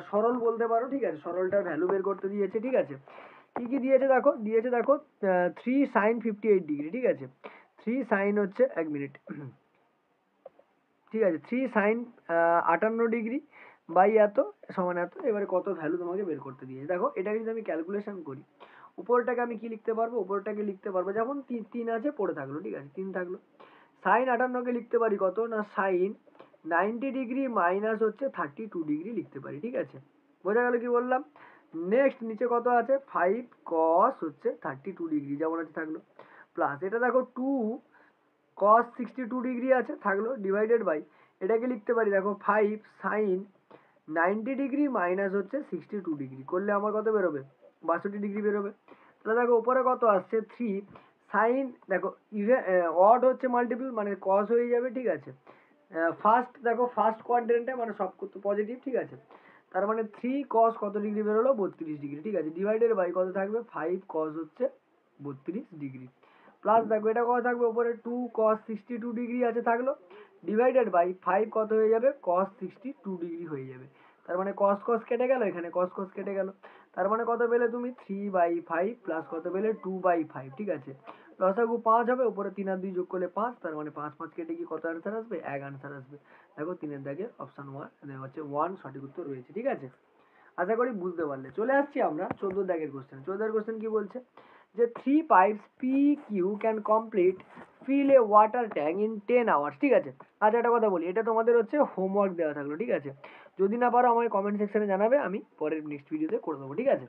সরল বলতে পারো, ঠিক আছে, সরলটার ভ্যালু বের করতে দিয়েছে, ঠিক আছে। কি কি দিয়েছে দেখো, দিয়েছে দেখো 3 sin 58 ডিগ্রি, ঠিক আছে। 3 sin হচ্ছে 1 মিনিট, ঠিক আছে, 3 sin 58 ডিগ্রি বাই এত সমান এত, এবারে কত ভ্যালু তোমাকে বের করতে দিয়েছে। দেখো এটাকে যদি আমি ক্যালকুলেশন করি, উপরটাকে আমি কি লিখতে পারবো, উপরটাকে লিখতে পারবো যেমন 3 আছে পড়ে থাকলো, ঠিক আছে, 3 থাকলো। সাইন 58কে লিখতে পারি কত না সাইন 90 ডিগ্রি মাইনাস হচ্ছে 32 ডিগ্রি লিখতে পারি, ঠিক আছে। বোঝা গেল কি বললাম। নেক্সট নিচে কত আছে 5 cos হচ্ছে 32 ডিগ্রি যেমন আছে থাকলো, প্লাস এটা দেখো 2 cos 62 ডিগ্রি আছে থাকলো, ডিভাইডেড বাই এটাকে লিখতে পারি দেখো 5 sin 90 ডিগ্রি মাইনাস হচ্ছে 62 ডিগ্রি, করলে আমার কত বেরোবে 62 ডিগ্রি বেরোবে। তাহলে দেখো উপরে কত আসছে 3 সাইন, দেখো ইভেন অড হচ্ছে মাল্টিপল মানে কস হয়ে যাবে, ঠিক আছে। ফার্স্ট দেখো ফার্স্ট কোয়াড্রেন্টে মানে সব পজিটিভ, ঠিক আছে। তার মানে 3 cos কত ডিগ্রি বেরোলো 32 ডিগ্রি, ঠিক আছে, ডিভাইডেড বাই কত থাকবে 5 cos হচ্ছে 32 ডিগ্রি, প্লাস দেখো এটা কত থাকবে উপরে 2 cos 62 ডিগ্রি আছে থাকলো, ডিভাইডেড বাই 5 কত হয়ে যাবে cos 62 ডিগ্রি হয়ে যাবে। তার মানে কস কস কেটে গেল, এখানে কস কস কেটে গেল, তার মানে কত পেলে তুমি 3/5 প্লাস কত পেলে 2/5, ঠিক আছে। লসাগু 5 হবে, উপরে 3 আর 2 যোগ করলে 5, তার মানে 5 5 কেটে গিয়ে কত আনসার আসবে, 1 আনসার আসবে। দেখো 3-এর দাগে অপশন 1 সঠিক উত্তর রয়েছে, ঠিক আছে। আশা করি বুঝতে পারলে। চলে আসছি আমরা 14 দাগের কোশ্চেন। 14 কোশ্চেন কি বলছে, যে 3 pipes PQ can complete fill a water tank in 10 hours, ঠিক আছে। আচ্ছা একটা কথা বলি, এটা তোমাদের হচ্ছে হোমওয়ার্ক দেওয়া থাকলো, ঠিক আছে। যদি না পারো আমাকে কমেন্ট সেকশনে জানাবে, আমি পরের নেক্সট ভিডিওতে করে দেবো, ঠিক আছে।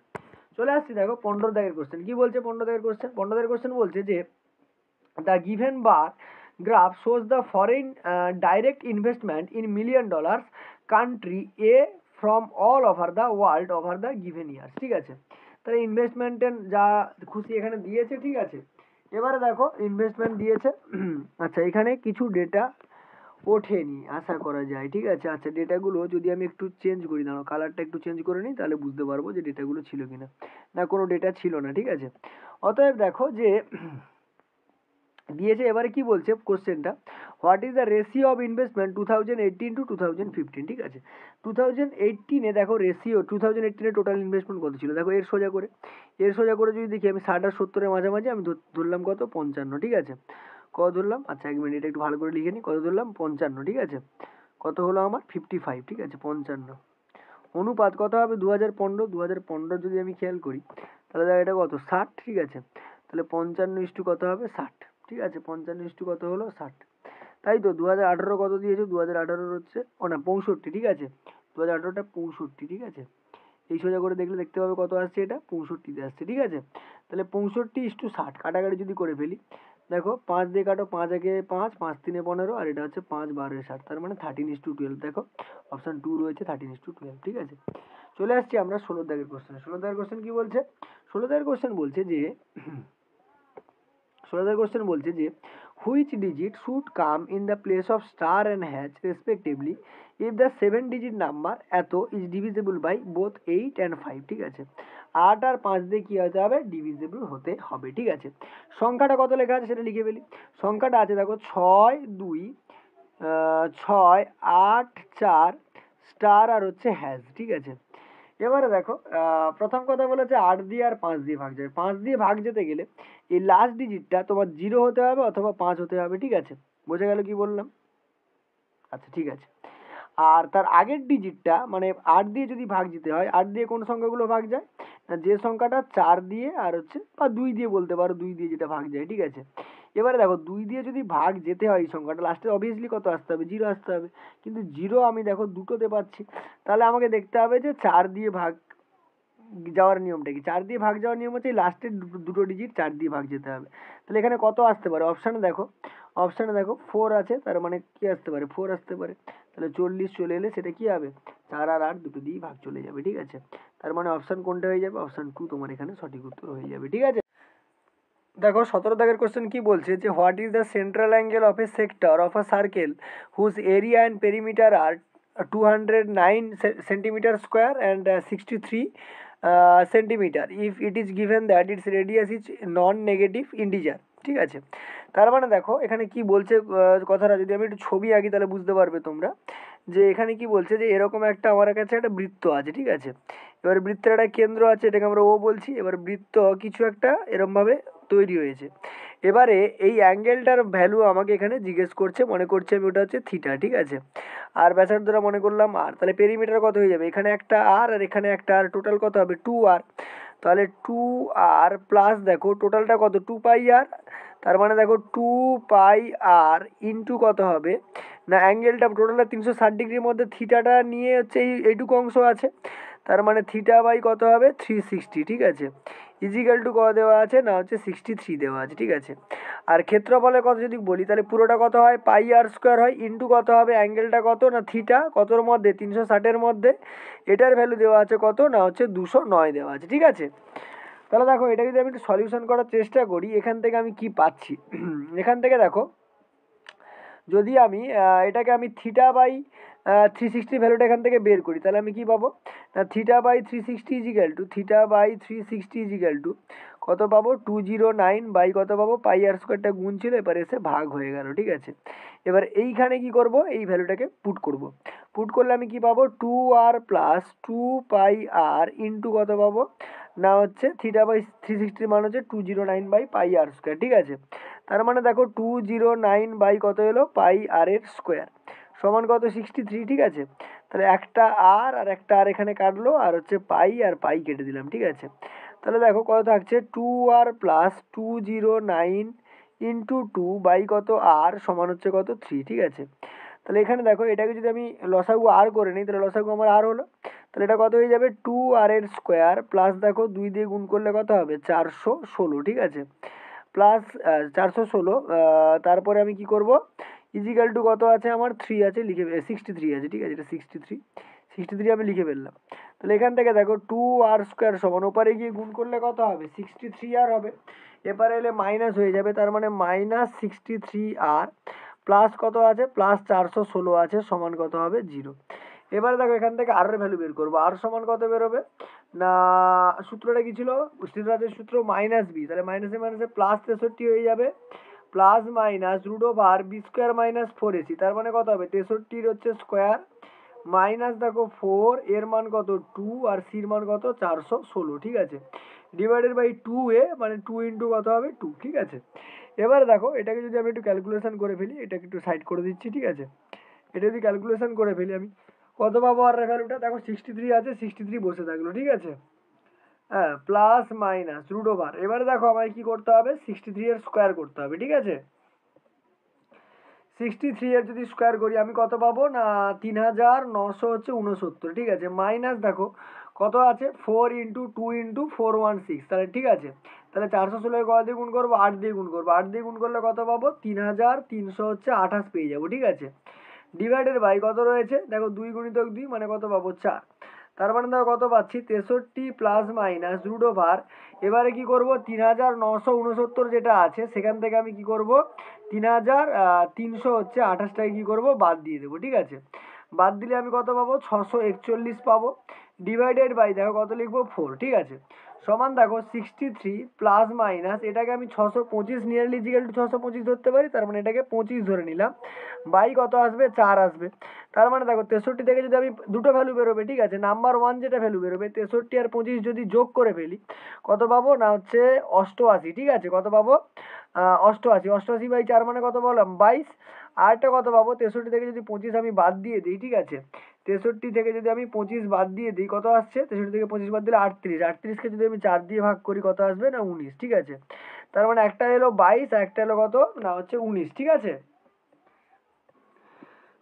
চলে আসছি দেখো 15 দাগের কোশ্চেন কি বলছে। 15 দাগের কোশ্চেন বলছে যে the given bar graph shows the foreign direct investment in $1 million country A from all over the world over the given years, ঠিক আছে। তাহলে ইনভেস্টমেন্টের যা খুশি এখানে দিয়েছে, ঠিক আছে। এবারে দেখো ইনভেস্টমেন্ট দিয়েছে। আচ্ছা এখানে কিছু ডেটা ওঠেনি আশা করা যায়, ঠিক আছে। আচ্ছা ডেটাগুলো যদি আমি একটু চেঞ্জ করি, দাঁড়াও কালারটা একটু চেঞ্জ করে নিই, তাহলে বুঝতে পারবো যে ডেটাগুলো ছিল কিনা। না কোনো ডেটা ছিল না, ঠিক আছে। অতএব দেখো যে দিয়েছে, এবারে কি বলছে কোশ্চেনটা, what is the ratio of investment 2018 to 2015, ঠিক আছে। 2018-এ দেখো রেশিও, 2018-এ টোটাল ইনভেস্টমেন্ট কত ছিল, দেখো এর সোজা করে যদি দেখি, আমি 60 আর 70-এর মাঝামাঝি আমি ধরলাম কত 55, ঠিক আছে। কত ধরলাম, আচ্ছা 1 মিনিট একটু ভালো করে লিখে নিই, কত ধরলাম 55, ঠিক আছে। কত হলো আমার 55, ঠিক আছে 55। অনুপাত কত হবে 2015 যদি আমি খেয়াল করি, তাহলে দেখো এটা কত 60, ঠিক আছে। তাহলে 55 কত হবে 60, ঠিক আছে। 55 কত হলো 60, তাই তো। 2018 কত দিয়েছে, 2018 হচ্ছে না 65, ঠিক আছে। 2018টা 65, ঠিক আছে। এই সোজা করে দেখলে দেখতে পাবে কত আসছে, এটা 65-তে আসছে, ঠিক আছে। তাহলে 65:60 কাটাকাটি যদি করে ফেলি, দেখো 5 দিয়ে কাটো, 5 একে 5, 5 3-এ 15, আর এটা হচ্ছে 5 12-এ 60, তার মানে 13:12। দেখো অপশন 2 রয়েছে 13:12, ঠিক আছে। চলে আসছি আমরা 16 দাগের কোশ্চেনে। 16 দাগের কোশ্চেন কি বলছে, 16 দাগের কোশ্চেন বলছে যে 16 দাগের কোশ্চেন বলছে যে which digit should come in the place of star and hash respectively if the 7-digit number এত is divisible by both 8 and 5, ঠিক আছে। 8 আর 5 দিয়ে কি হতে হবে, ডিভিজিবল হতে হবে, ঠিক আছে। সংখ্যাটা কত লেখা আছে সেটা লিখে ফেলি। সংখ্যাটা আছে দেখো 6 2 6 8 4 স্টার আর হচ্ছে হ্যাশ, ঠিক আছে। এবারে দেখো প্রথম কথা বলেছে 8 দিয়ে আর 5 দিয়ে ভাগ যাবে। 5 দিয়ে ভাগ যেতে গেলে এই লাস্ট ডিজিটটা তোমার 0 হতে হবে অথবা 5 হতে হবে, ঠিক আছে। বোঝা গেল কি বললাম? আচ্ছা ঠিক আছে। আর তার আগের ডিজিটটা মানে 8 দিয়ে যদি ভাগ যেতে হয়, 8 দিয়ে কোন সংখ্যাগুলো ভাগ যায় না, যে সংখ্যাটা 4 দিয়ে আর হচ্ছে বা 2 দিয়ে বলতে পারো, 2 দিয়ে যেটা ভাগ যায়, ঠিক আছে। এবারে দেখো 2 দিয়ে যদি ভাগ যেতে হয় এই সংখ্যাটা, লাস্টে অবভিয়াসলি কত আসতে হবে, 0 আসতে হবে। কিন্তু 0 আমি দেখো দুটোতে পাচ্ছি, তাহলে আমাকে দেখতে হবে যে 4 দিয়ে ভাগ যাওয়ার নিয়মটা কি। 4 দিয়ে ভাগ যাওয়ার নিয়ম হচ্ছে লাস্টের দুটো ডিজিট 4 দিয়ে ভাগ যেতে হবে। তাহলে এখানে কত আসতে পারে, অপশানে দেখো 4 আছে, তার মানে কি আসতে পারে 4 আসতে পারে। তাহলে 40 চলে এলে সেটা কি হবে, 4 আর 8 দুটো দিয়ে ভাগ চলে যাবে, ঠিক আছে। তার মানে অপশান কোনটা হয়ে যাবে, অপশান 2 তোমার এখানে সঠিক উত্তর হয়ে যাবে, ঠিক আছে। দেখো 17 দাগের কোশ্চেন কি বলছে যে what is the central angle of a sector of a circle whose area and perimeter are 209 centimeter square and 63 centimeter if it is given that its radius is non negative integer, ঠিক আছে। তার মানে দেখো এখানে কি বলছে কথাটা যদি আমি একটু ছবি আঁকি তাহলে বুঝতে পারবে তোমরা, যে এখানে কি বলছে যে এরকম একটা আমার কাছে একটা বৃত্ত আছে, ঠিক আছে। এবার বৃত্তের একটা কেন্দ্র আছে, এটাকে আমরা ও বলছি। এবার বৃত্ত কিছু একটা এরমভাবে তৈরি হয়েছে। এবারে এই অ্যাঙ্গেলটার ভ্যালু আমাকে এখানে জিজ্ঞেস করছে, মনে করছে আমি ওটা হচ্ছে থিটা, ঠিক আছে। আর ব্যাসার্ধটা মনে করলাম আর, তাহলে পেরিমিটার কত হয়ে যাবে, এখানে একটা আর আর এখানে একটা আর, টোটাল কত হবে 2r। তাহলে 2r প্লাস দেখো টোটালটা কত 2πr, তার মানে দেখো 2πr ইন্টু কত হবে না, অ্যাঙ্গেলটা টোটালটা 360 ডিগ্রির মধ্যে থিটাটা নিয়ে হচ্ছে এইটুকু অংশ আছে, তার মানে থিটা বাই কত হবে 360, ঠিক আছে। ইজিক্যাল টু কত দেওয়া আছে না হচ্ছে 63 দেওয়া আছে, ঠিক আছে। আর ক্ষেত্রফলের কথা যদি বলি তাহলে পুরোটা কত হয় πr² হয়, ইন্টু কত হবে অ্যাঙ্গেলটা কত না থিটা কতর মধ্যে 360-এর মধ্যে, এটার ভ্যালু দেওয়া আছে কত না হচ্ছে 209 দেওয়া আছে, ঠিক আছে। তাহলে দেখো এটা যদি আমি একটু সলিউশন করার চেষ্টা করি, এখান থেকে আমি কি পাচ্ছি এখান থেকে দেখো যদি আমি এটাকে আমি থিটা বাই 360 ভ্যালুটা এখান থেকে বের করি, তাহলে আমি কি পাবো না θ/360 ইজিক্যাল টু θ/360 ইজিক্যাল টু কত পাবো 209 বাই কত পাবো পাই আর স্কোয়ারটা গুণ ছিল, এবার এসে ভাগ হয়ে গেল, ঠিক আছে। এবার এইখানে কি করব, এই ভ্যালুটাকে পুট করব, পুট করলে আমি কি পাবো 2r প্লাস 2πr ইন্টু কত পাবো না হচ্ছে θ/360 মান হচ্ছে 209 বাই পাই আর স্কোয়ার, ঠিক আছে। তার মানে দেখো 209 বাই কত এলো পাই আর এর স্কোয়ার সমান কত 63, ঠিক আছে। তাহলে একটা আর একটা আর এখানে কাটলো, আর হচ্ছে পাই আর পাই কেটে দিলাম, ঠিক আছে। তাহলে দেখো কত থাকছে 2r প্লাস 209 ইন্টু 2 বাই কত আর সমান হচ্ছে কত 3, ঠিক আছে। তাহলে এখানে দেখো এটাকে যদি আমি লসাগু আর করে নিই, তাহলে লসাগু আমার আর হলো, তাহলে এটা কত হয়ে যাবে 2r এর স্কোয়ার প্লাস দেখো 2 দিয়ে গুণ করলে কত হবে 416, ঠিক আছে, প্লাস 416, তারপরে আমি কি করব ইজিক্যাল টু কত আছে আমার 3 আছে, লিখে 63 আছে, ঠিক আছে, এটা 63 আমি লিখে ফেললাম। তাহলে এখান থেকে দেখো 2r স্কোয়ার সমান ওপারে গিয়ে গুণ করলে কত হবে 63r হবে, এপারে এলে মাইনাস হয়ে যাবে, তার মানে -63r প্লাস কত আছে প্লাস 416 আছে সমান কত হবে 0। এবারে দেখো এখান থেকে আর এর ভ্যালু বের করবো, আর সমান কত বেরোবে না, সূত্রটা কি ছিল স্থিররাজের সূত্র -b, তাহলে মাইনাসে মাইনাসে প্লাস 63 হয়ে যাবে, plus minus root over b square minus 4ac, তার মানে কত হবে 63 হচ্ছে স্কোয়ার মাইনাস দেখো 4 এর মান কত 2 আর সির মান কত 416, ঠিক আছে, ডিভাইডেড বাই 2a মানে 2 ইন্টু কত হবে 2, ঠিক আছে। এবারে দেখো এটাকে যদি আমি একটু ক্যালকুলেশন করে ফেলি, এটাকে একটু সাইড করে দিচ্ছি, ঠিক আছে। এটা যদি ক্যালকুলেশন করে ফেলি আমি কত পাবো আর ভ্যালুটা দেখো 63 আছে, 63 বসে থাকলো, ঠিক আছে, হ্যাঁ, প্লাস মাইনাস রুট ওভার, এবারে দেখো আমায় কি করতে হবে 63 এর স্কোয়ার করতে হবে, ঠিক আছে। 63 এর যদি স্কোয়ার করি আমি কত পাবো না 3969, ঠিক আছে, মাইনাস দেখো কত আছে 4 ইন্টু 2 ইন্টু 416, তাহলে ঠিক আছে, তাহলে 416 কত দিয়ে গুণ করবো 8 দিয়ে গুণ করবো, 8 দিয়ে গুণ করলে কত পাবো 3328 পেয়ে যাবো, ঠিক আছে, ডিভাইডেড বাই কত রয়েছে দেখো 2 গুণিতক 2 মানে কত পাবো 4, তার মানে দেখো কত পাচ্ছি 63 প্লাস মাইনাস রুট ওভার, এবারে কি করব 3969 যেটা আছে সেখান থেকে আমি কি করব 3328টাকে কি করব বাদ দিয়ে দেবো, ঠিক আছে, বাদ দিলে আমি কত পাবো 641 পাবো, ডিভাইডেড বাই দেখো কত লিখবো 4, ঠিক আছে, সমান দেখো 63 প্লাস মাইনাস এটাকে আমি 625 নিয়ারলি ইজিক্যাল টু 625 ধরতে পারি, তার মানে এটাকে 25 ধরে নিলাম, বাই কত আসবে 4 আসবে, তার মানে দেখো 63 থেকে যদি আমি দুটো ভ্যালু বেরোবে, ঠিক আছে, নাম্বার 1 যেটা ভ্যালু বেরোবে 63 আর 25 যদি যোগ করে ফেলি কত পাবো না হচ্ছে 88, ঠিক আছে, কত পাবো 88 বাই 4 মানে কত বললাম 22, আরটা কত পাবো 63 থেকে যদি 25 আমি বাদ দিয়ে দিই, ঠিক আছে, 63 থেকে যদি আমি 25 বাদ দিয়ে দিই কত আসছে 63 থেকে 25 বাদ দিলে 38কে যদি আমি 4 দিয়ে ভাগ করি কত আসবে না 19, ঠিক আছে, তার মানে একটা এলো 22 আর একটা এলো কত না হচ্ছে 19, ঠিক আছে।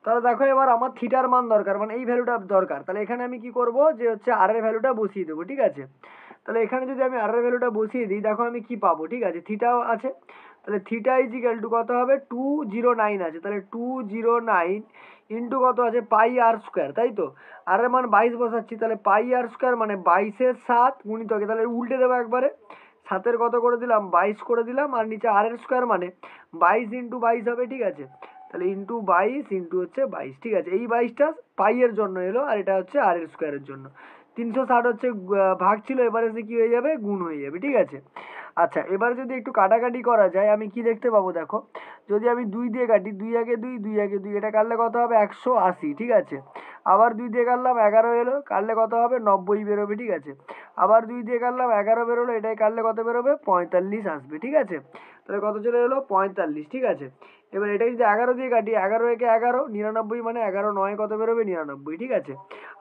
তাহলে দেখো এবার আমার থিটার মান দরকার, মানে এই ভ্যালুটা দরকার, তাহলে এখানে আমি কি করব যে হচ্ছে আর এর ভ্যালুটা বসিয়ে দেবো, ঠিক আছে। তাহলে এখানে যদি আমি আর এর ভ্যালুটা বসিয়ে দিই দেখো আমি কি পাবো, ঠিক আছে, থিটাও আছে, তাহলে থিটা ইজিক্যাল টু কত হবে 209 আছে, তাহলে 209 ইন্টু কত আছে পাই আর স্কোয়ার, তাই তো, আর এর মান 22 বসাচ্ছি, তাহলে পাই আর স্কোয়ার মানে 22 এর 7 গুণিতকে, তাহলে উল্টে দেবো একবারে, 7-এর কত করে দিলাম 22 করে দিলাম, আর নিচে আর এর স্কোয়ার মানে 22 ইন্টু 22 হবে, ঠিক আছে, তাহলে ইন্টু 22 ইন্টু হচ্ছে 22, ঠিক আছে, এই 22টা পাই এর জন্য এলো আর এটা হচ্ছে আর এর স্কোয়ারের জন্য, 360 হচ্ছে ভাগ ছিল, এবারে সে কি হয়ে যাবে গুণ হয়ে যাবে, ঠিক আছে। আচ্ছা এবার যদি একটু কাটাকাটি করা যায় আমি কি দেখতে পাবো দেখো, যদি আমি 2 দিয়ে কাটি 2 আগে 2 2 আগে 2 এটা কাটলে কত হবে 180, ঠিক আছে, আবার 2 দিয়ে কাটলাম 11 এলো, কাটলে কত হবে 90 বেরোবে, ঠিক আছে, আবার 2 দিয়ে কাটলাম 11 বেরোলো, এটাই কাটলে কত বেরোবে 45 আসবে, ঠিক আছে, তাহলে কত চলে এলো 45, ঠিক আছে। এবার এটা যদি 11 দিয়ে কাটি 11 একে 11 99 মানে 11 9 কত বেরোবে 99, ঠিক আছে,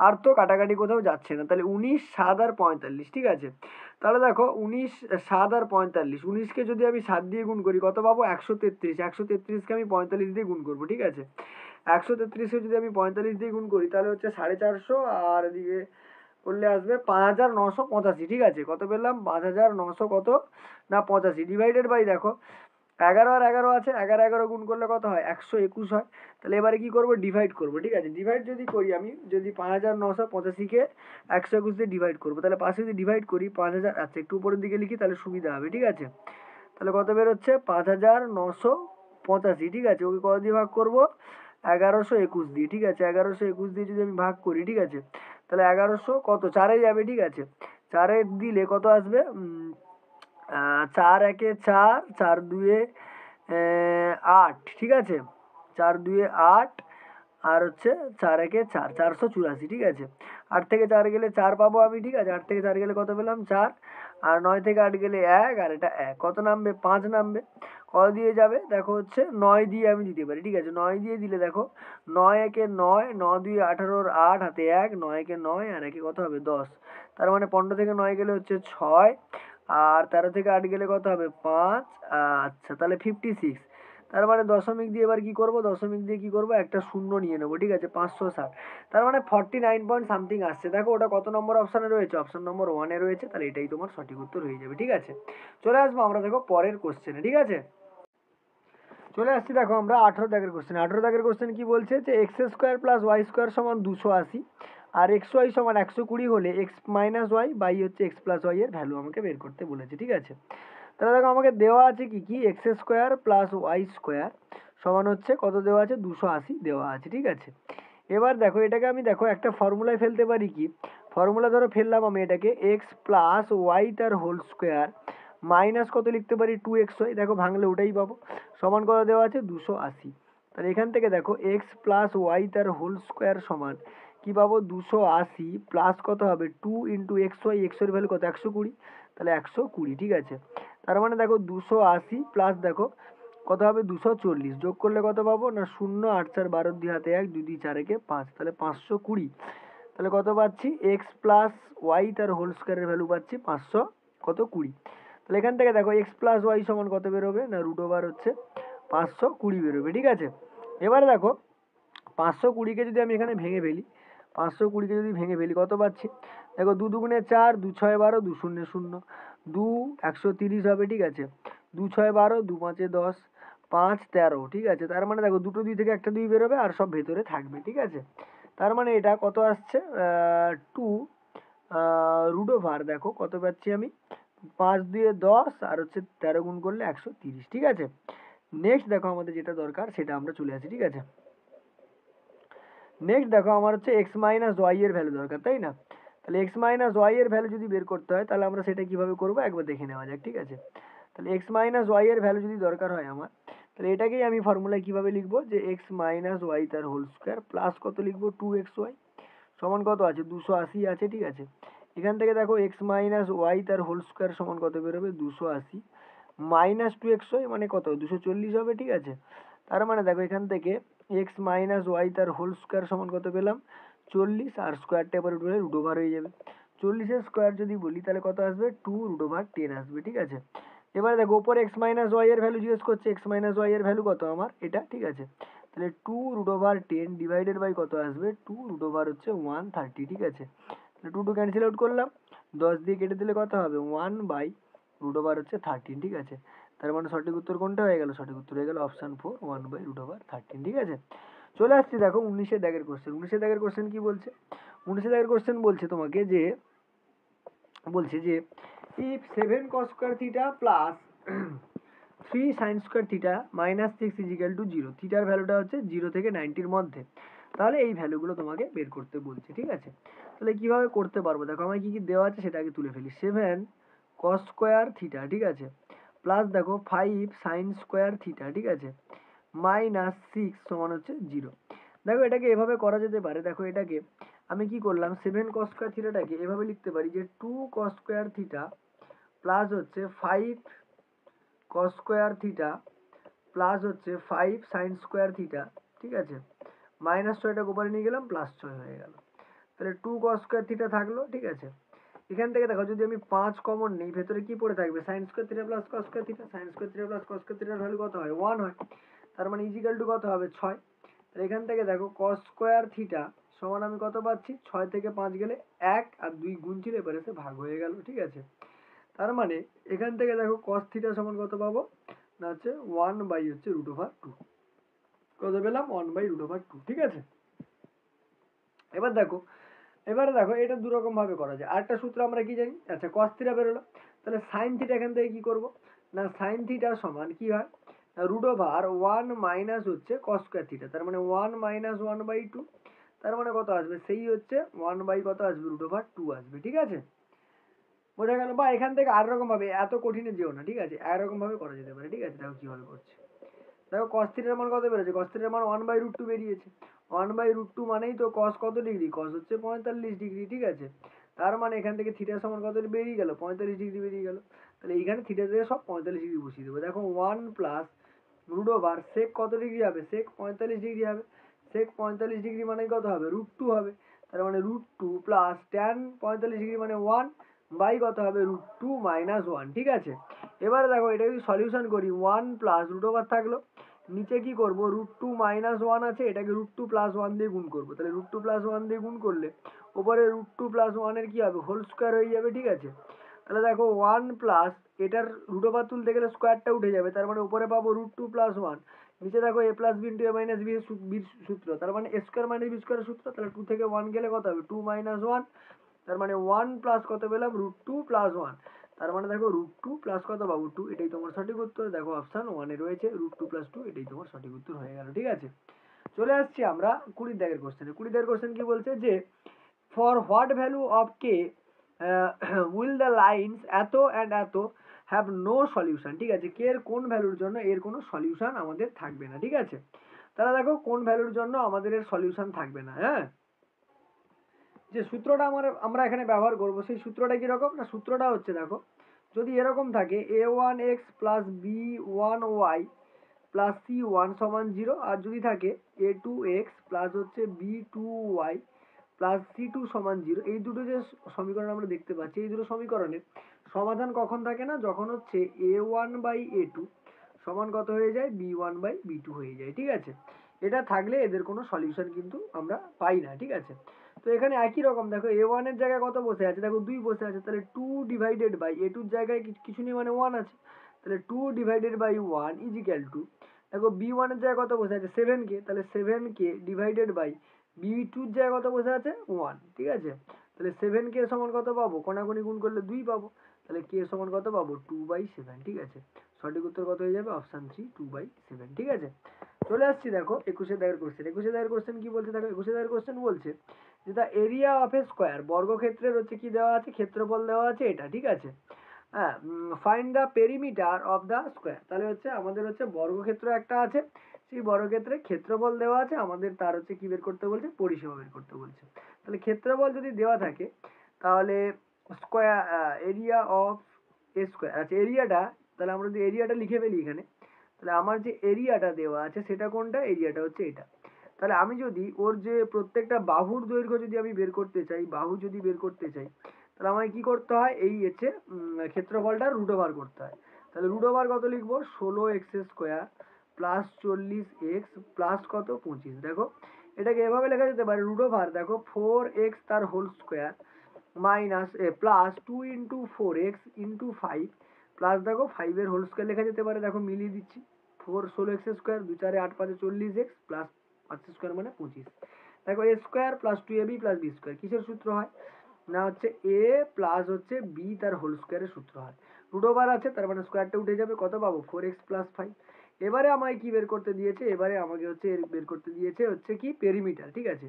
আর তো কাটাকাটি কোথাও যাচ্ছে না, তাহলে 19 7 আর 45, ঠিক আছে। তাহলে দেখো 19 7 আর 45, 19কে যদি আমি 7 দিয়ে গুণ করি কত পাবো 133, 133কে আমি 45 দিয়ে গুণ করবো, ঠিক আছে, 133কে যদি আমি 45 দিয়ে গুণ করি তাহলে হচ্ছে 450, আর এদিকে করলে আসবে 5985, ঠিক আছে, কত পেলাম 5900 কত না 85, ডিভাইডেড বাই দেখো 11 আর 11 আছে, 11 11 গুণ করলে কত হয় 121 হয়, তাহলে এবারে কি করব ডিভাইড করব, ঠিক আছে, ডিভাইড যদি করি আমি যদি 5985কে 121 দিয়ে ডিভাইড করবো, তাহলে পাশে যদি ডিভাইড করি 5000, আচ্ছা একটু উপরের দিকে লিখি তাহলে সুবিধা হবে, ঠিক আছে, তাহলে কত বেরোচ্ছে 5985, ঠিক আছে, ওকে কত দিয়ে ভাগ করবো 1121 দিয়ে, ঠিক আছে। 1121 দিয়ে যদি আমি ভাগ করি, ঠিক আছে, তাহলে 1100 কত 4-এ যাবে, ঠিক আছে। 4-এ দিলে কত আসবে, 4 একে 4, 4 দুয়ে 8, ঠিক আছে। 4 দুয়ে 8 আর হচ্ছে 4 একে 4, 484, ঠিক আছে। 8 থেকে 4 গেলে 4 পাবো আমি, ঠিক আছে। 8 থেকে 4 গেলে কত পেলাম, 4। আর 9 থেকে 8 গেলে 1, আর এটা 1, কত নামবে, 5 নামবে। কত দিয়ে যাবে দেখো, হচ্ছে 9 দিয়ে আমি দিতে পারি, ঠিক আছে। 9 দিয়ে দিলে দেখো, 9 একে 9, 9 দুই 18, 8 হাতে 1, 9 একে 9 আর একে কত হবে 10। তার মানে 15 থেকে 9 গেলে হচ্ছে 6, আর 13 থেকে 8 গেলে কত হবে 5। আচ্ছা, তাহলে 56। তার মানে দশমিক দিয়ে এবার কি করব, দশমিক দিয়ে কি করব, একটা শূন্য নিয়ে নেবো, ঠিক আছে। 560, তার মানে 49 পয়েন্ট সামথিং আসছে। দেখো ওটা কত নম্বর অপশানে রয়েছে, অপশন নম্বর 1-এ রয়েছে, তাহলে এটাই তোমার সঠিক উত্তর হয়ে যাবে, ঠিক আছে। চলে আসবো আমরা দেখো পরের কোশ্চেনে, ঠিক আছে। চলে আসছি দেখো আমরা 18 দাগের কোশ্চেন। 18 দাগের কোশ্চেন কি বলছে, যে x square plus y square সমান 280, আর এক্স ওয়াই সমান 120 হলে এক্স মাইনাস ওয়াই বাই হচ্ছে এক্স প্লাস ওয়াই এর ভ্যালু আমাকে বের করতে বলেছে, ঠিক আছে। তাহলে দেখো আমাকে দেওয়া আছে কি কি, x square plus y square সমান হচ্ছে কত দেওয়া আছে, 280 দেওয়া আছে, ঠিক আছে। এবার দেখো এটাকে আমি দেখো একটা ফর্মুলায় ফেলতে পারি, কি ফর্মুলা ধরো ফেললাম আমি এটাকে, এক্স প্লাস ওয়াই তার হোল স্কোয়ার মাইনাস কত লিখতে পারি, 2xy, দেখো ভাঙলে ওটাই পাবো, সমান কত দেওয়া আছে, 280। তাহলে এখান থেকে দেখো এক্স প্লাস ওয়াই তার হোল স্কোয়ার সমান কি পাবো, 280 প্লাস কত হবে 2 ইন্টু এক্স ওয়াই, এক্স এর ভ্যালু কত, 120, তাহলে 120, ঠিক আছে। তার মানে দেখো 280 প্লাস দেখো কত হবে 240, যোগ করলে কত পাবো না 0, 8 4 12, 2 হাতে 1, 2 2 4 একে 5, তাহলে 520। তাহলে কত পাচ্ছি, এক্স প্লাস ওয়াই তার হোল স্কোয়ারের ভ্যালু পাচ্ছি 520। তাহলে এখান থেকে দেখো এক্স প্লাস ওয়াই সমান কত বেরোবে না √, হচ্ছে 520 বেরোবে, ঠিক আছে। এবার দেখো 520কে যদি আমি এখানে ভেঙে ফেলি, 520কে যদি ভেঙে ফেলি কত পাচ্ছি, দেখো 2 2 4, 2 6 12, 2 0 0, 2 130 হবে, ঠিক আছে। 2 6 12, 2 5 10, 5 13, ঠিক আছে। তার মানে দেখো দুটো 2 থেকে একটা 2 বেরোবে আর সব ভেতরে থাকবে, ঠিক আছে। তার মানে এটা কত আসছে, 2 √, দেখো কত পাচ্ছি আমি, 5 দিয়ে 10 আর হচ্ছে 13 গুণ করলে 130, ঠিক আছে। নেক্সট দেখো আমাদের যেটা দরকার সেটা আমরা চলে আসি, ঠিক আছে। নেক্সট দেখো আমার হচ্ছে এক্স মাইনাস ওয়াই এর ভ্যালু দরকার, তাই না। তাহলে এক্স মাইনাস ওয়াই এর ভ্যালু যদি বের করতে হয় তাহলে আমরা সেটা কিভাবে করবো একবার দেখে নেওয়া যাক, ঠিক আছে। তাহলে এক্স মাইনাস ওয়াই এর ভ্যালু যদি দরকার হয় আমার, তাহলে এটাকেই আমি ফর্মুলায় কিভাবে লিখবো, যে এক্স মাইনাস ওয়াই তার হোল স্কোয়ার প্লাস কত লিখবো, 2xy সমান কত আছে, 280 আছে, ঠিক আছে। এখান থেকে দেখো এক্স মাইনাস ওয়াই তার হোল স্কোয়ার সমান কত বেরোবে, 280 মাইনাস 2xy মানে কত, 240 হবে, ঠিক আছে। তার মানে দেখো এখান থেকে এক্স মাইনাস ওয়াই তার হোল স্কোয়ার সমান কত পেলাম, 40, আর স্কোয়ারটা এবার উঠে √, হয়ে যাবে। 40-এর স্কোয়ার যদি বলি তাহলে কত আসবে, 2 √10 আসবে, ঠিক আছে। এবার দেখো ওপরে এক্স মাইনাস ওয়াই এর ভ্যালু জিজ্ঞেস করছে, এক্স মাইনাস ওয়াই এর ভ্যালু কত আমার এটা, ঠিক আছে। তাহলে 2 √10 ডিভাইডেড বাই কত আসবে, 2 √, হচ্ছে 130, ঠিক আছে। তাহলে 2 ক্যান্সেল আউট করলাম, 10 দিয়ে কেটে দিলে কত হবে, 1/√, হচ্ছে 13, ঠিক আছে। তার মানে সঠিক উত্তর কোনটা হয়ে গেল, সঠিক উত্তর হয়ে গেল অপশন 4, 1/√13, ঠিক আছে। চলে আসছি দেখো 19-এর দাগের কোশ্চেন। 19-এর দাগের কোশ্চেন কি বলছে, 19-এর দাগের কোশ্চেন বলছে তোমাকে যে, বলছে যে if 7 cos square theta plus 3 sin square theta minus 6 is equal to 0, থিটার ভ্যালুটা হচ্ছে 0 থেকে 90-র মধ্যে, তাহলে এই ভ্যালুগুলো তোমাকে বের করতে বলছে, ঠিক আছে। তাহলে কিভাবে করতে পারবো, দেখো আমার কি কি দেওয়া আছে সেটা আগে তুলে ফেলি। 7 cos স্কোয়ার থিটা, ঠিক আছে, প্লাস দেখো 5 sin স্কোয়ার থিটা, ঠিক আছে, মাইনাস 6 সমান হচ্ছে 0। দেখো এটাকে এভাবে করা যেতে পারে, দেখো এটাকে আমি কি করলাম, 7 cos স্কোয়ার থিটাটাকে এভাবে লিখতে পারি যে 2 cos স্কোয়ার থিটা প্লাস হচ্ছে 5 cos স্কোয়ার থিটা প্লাস হচ্ছে 5 sin স্কোয়ার থিটা, ঠিক আছে, মাইনাস 6টাকে উপরে নিয়ে গেলাম, প্লাস 6 হয়ে গেল। তাহলে 2 cos স্কোয়ার থিটা থাকলো, ঠিক আছে। এখান থেকে দেখো যদি আমি 5 কমন নিই, ভেতরে কি পড়ে থাকবে, sin square theta plus cos square theta, sin square theta plus cos square থিটার ভ্যালু কত হয়, 1 হয়। তার মানে ইজিক্যাল টু কত হবে, 6। তাহলে এখান থেকে দেখো cos স্কোয়ার থিটা সমান আমি কত পাচ্ছি, 6 থেকে 5 গেলে 1 আর 2 গুণ ছিল, এবারে সে ভাগ হয়ে গেল, ঠিক আছে। তার মানে এখান থেকে দেখো cos থিটা সমান কত পাবো না হচ্ছে 1/√2, কত পেলাম 1/√2, ঠিক আছে। এবার দেখো, এবারে দেখো এটা দুরকম ভাবে করা যায়, আরেকটা সূত্র আমরা কি জানি, আচ্ছা cos থিটা বেরোলো, তাহলে sin থিটা এখান থেকে কি করব না, sin থিটা সমান কি হয় রুট ওভার 1 মাইনাস হচ্ছে কস স্কোয়ার থিটা, তার মানে 1 মাইনাস 1/2, তার মানে কত আসবে, সেই হচ্ছে 1 বাই কত আসবে, রুট ওভার 2 আসবে। ঠিক আছে, বোঝা গেল? বা এখান থেকে আর রকম ভাবে, এত কঠিনে যেও না, ঠিক আছে, এরকম ভাবে করা যেতে পারে। ঠিক আছে, দেখো কিভাবে করছে। দেখো কস থিটার মান কত বেরোচ্ছে, কস থিটার মান 1/√2 বেরিয়েছে। 1/√2 মানেই তো কস কত ডিগ্রি, কস হচ্ছে 45 ডিগ্রি। ঠিক আছে, তার মানে এখান থেকে থিটার সমান কত বেরিয়ে গেল, 45 ডিগ্রি বেরিয়ে গেল। তাহলে এইখানে থিটা থেকে সব 45 ডিগ্রি বসিয়ে দেবো। দেখো 1 প্লাস রুট ওভার সেক কত ডিগ্রি হবে, সেক 45 ডিগ্রি হবে। সেক 45 ডিগ্রি মানে কত হবে, √2 হবে। তার মানে √2 প্লাস ট্যান 45 ডিগ্রি মানে 1 বাই কত হবে, √2 মাইনাস 1। ঠিক আছে, এবারে দেখো এটা যদি সলিউশন করি, 1 প্লাস রুট ওভার থাকলো, নিচে কি করব, √2 মাইনাস 1 আছে, এটাকে √2 প্লাস 1 দিয়ে গুণ করবো। তাহলে √2 প্লাস 1 দিয়ে গুণ করলে ওপরে √2 প্লাস 1 এর কি হবে, হোল স্কোয়ার হয়ে যাবে। ঠিক আছে, তাহলে দেখো 1 প্লাস এটার রুট ওভার তুলতে গেলে স্কোয়ারটা উঠে যাবে, তার মানে উপরে পাবো √2 প্লাস 1, নিচে দেখো a plus b into a minus b এর সূত্র, তার মানে a স্কোয়ার মাইনাস বি স্কোয়ারের সূত্র। তাহলে 2 থেকে 1 গেলে কত হবে, 2 মাইনাস 1, তার মানে 1 প্লাস কত পেলাম, √2 প্লাস 1। তার মানে দেখো √2 প্লাস কত পাবো, 2, এটাই তোমার সঠিক উত্তর। দেখো অপশন 1 এ রয়েছে √2 প্লাস 2, এটাই তোমার সঠিক উত্তর হয়ে গেল। ঠিক আছে, চলে আসছি আমরা 20 দাগের কোশ্চেনে। 20 দাগের কোশ্চেন কি বলছে, যে for what value of K will the lines এত অ্যান্ড এত হ্যাভ নো সলিউশন। ঠিক আছে, কে এর কোন ভ্যালুর জন্য এর কোনো সলিউশন আমাদের থাকবে না। ঠিক আছে, তাহলে দেখো কোন ভ্যালুর জন্য আমাদের এর সলিউশন থাকবে না। হ্যাঁ, যে সূত্রটা আমরা এখানে ব্যবহার করব, সেই সূত্রটা কিরকম না, সূত্রটা হচ্ছে দেখো, যদি এরকম থাকে a1x plus b1y plus c1 সমান 0, আর যদি থাকে a2x প্লাস হচ্ছে b2y প্লাস c2 সমান 0, এই দুটো যে সমীকরণ আমরা দেখতে পাচ্ছি, এই দুটো সমীকরণের সমাধান কখন থাকে না, যখন হচ্ছে a1/a2 সমান কত হয়ে যায়, b1/b2 হয়ে যায়। ঠিক আছে, এটা থাকলে এদের কোনো সলিউশন কিন্তু আমরা পাই না। ঠিক আছে, তো এখানে একই রকম দেখো a1 এর জায়গায় কত বসে আছে, দেখো 2 বসে আছে, তাহলে 2 ডিভাইডেড বাই a2 এর জায়গায় কিছু নেই মানে 1 আছে, তাহলে 2 divided by 1 is equal to, দেখো b1 এর জায়গায় কত বসে আছে 7k, তাহলে 7k ডিভাইডেড বাই b2 এর জায়গায় কত বসে আছে 1। ঠিক আছে, তাহলে 7k সমান কত পাবো, কোনাকুনি গুণ করলে 2 পাবো, তাহলে k সমান কত পাবো, 2/7। ঠিক আছে, সঠিক উত্তর কত হয়ে যাবে, অপশন 3, 2/7। ঠিক আছে, চলে আসছি দেখো 21 দাগের কোশ্চেন। 21 দাগের কোশ্চেন কি বলছে, দেখো 21 দাগের কোশ্চেন বলছে যে the area of A square, বর্গক্ষেত্রের হচ্ছে কি দেওয়া আছে, ক্ষেত্রফল দেওয়া আছে এটা। ঠিক আছে, হ্যাঁ, find the perimeter of the square, তাহলে হচ্ছে আমাদের হচ্ছে বর্গক্ষেত্র একটা আছে, সেই বর্গক্ষেত্রে ক্ষেত্রফল দেওয়া আছে, আমাদের তার হচ্ছে কি বের করতে বলছে, পরিসীমা বের করতে বলছে। তাহলে ক্ষেত্রফল যদি দেওয়া থাকে, তাহলে square area of A square, আচ্ছা এরিয়াটা, তাহলে আমরা যদি এরিয়াটা লিখে ফেলি এখানে, তাহলে আমার যে এরিয়াটা দেওয়া আছে সেটা কোনটা, এরিয়াটা হচ্ছে এটা। তাহলে আমি যদি ওর যে প্রত্যেকটা বাহুর দৈর্ঘ্য যদি আমি বের করতে চাই, বাহু যদি বের করতে চাই, তাহলে আমায় কি করতে হয়, এই হচ্ছে ক্ষেত্রফলটার রুট ওভার করতে হয়। তাহলে রুট ওভার কত লিখবো, 16x² প্লাস 40x প্লাস কত 25। দেখো এটাকে এভাবে লেখা যেতে পারে, রুট ওভার দেখো 4x তার whole square minus plus 2 into 4x into 5 plus দেখো 5 এর হোল স্কোয়ার লেখা যেতে পারে। দেখো মিলিয়ে দিচ্ছি, 16x² 2 4 8 5 40x প্লাস 5 স্কোয়ার মানে 25। দেখো a square plus 2ab plus b square কিসের সূত্র হয় না, হচ্ছে a প্লাস হচ্ছে b তার হোল স্কোয়ারের সূত্র হয়। রুট ওভার আছে, তার মানে স্কোয়ারটা উঠে যাবে, কত পাবো 4x প্লাস 5। এবারে আমায় কি বের করতে দিয়েছে, এবারে আমাকে হচ্ছে এর বের করতে দিয়েছে হচ্ছে কি পেরিমিটার। ঠিক আছে,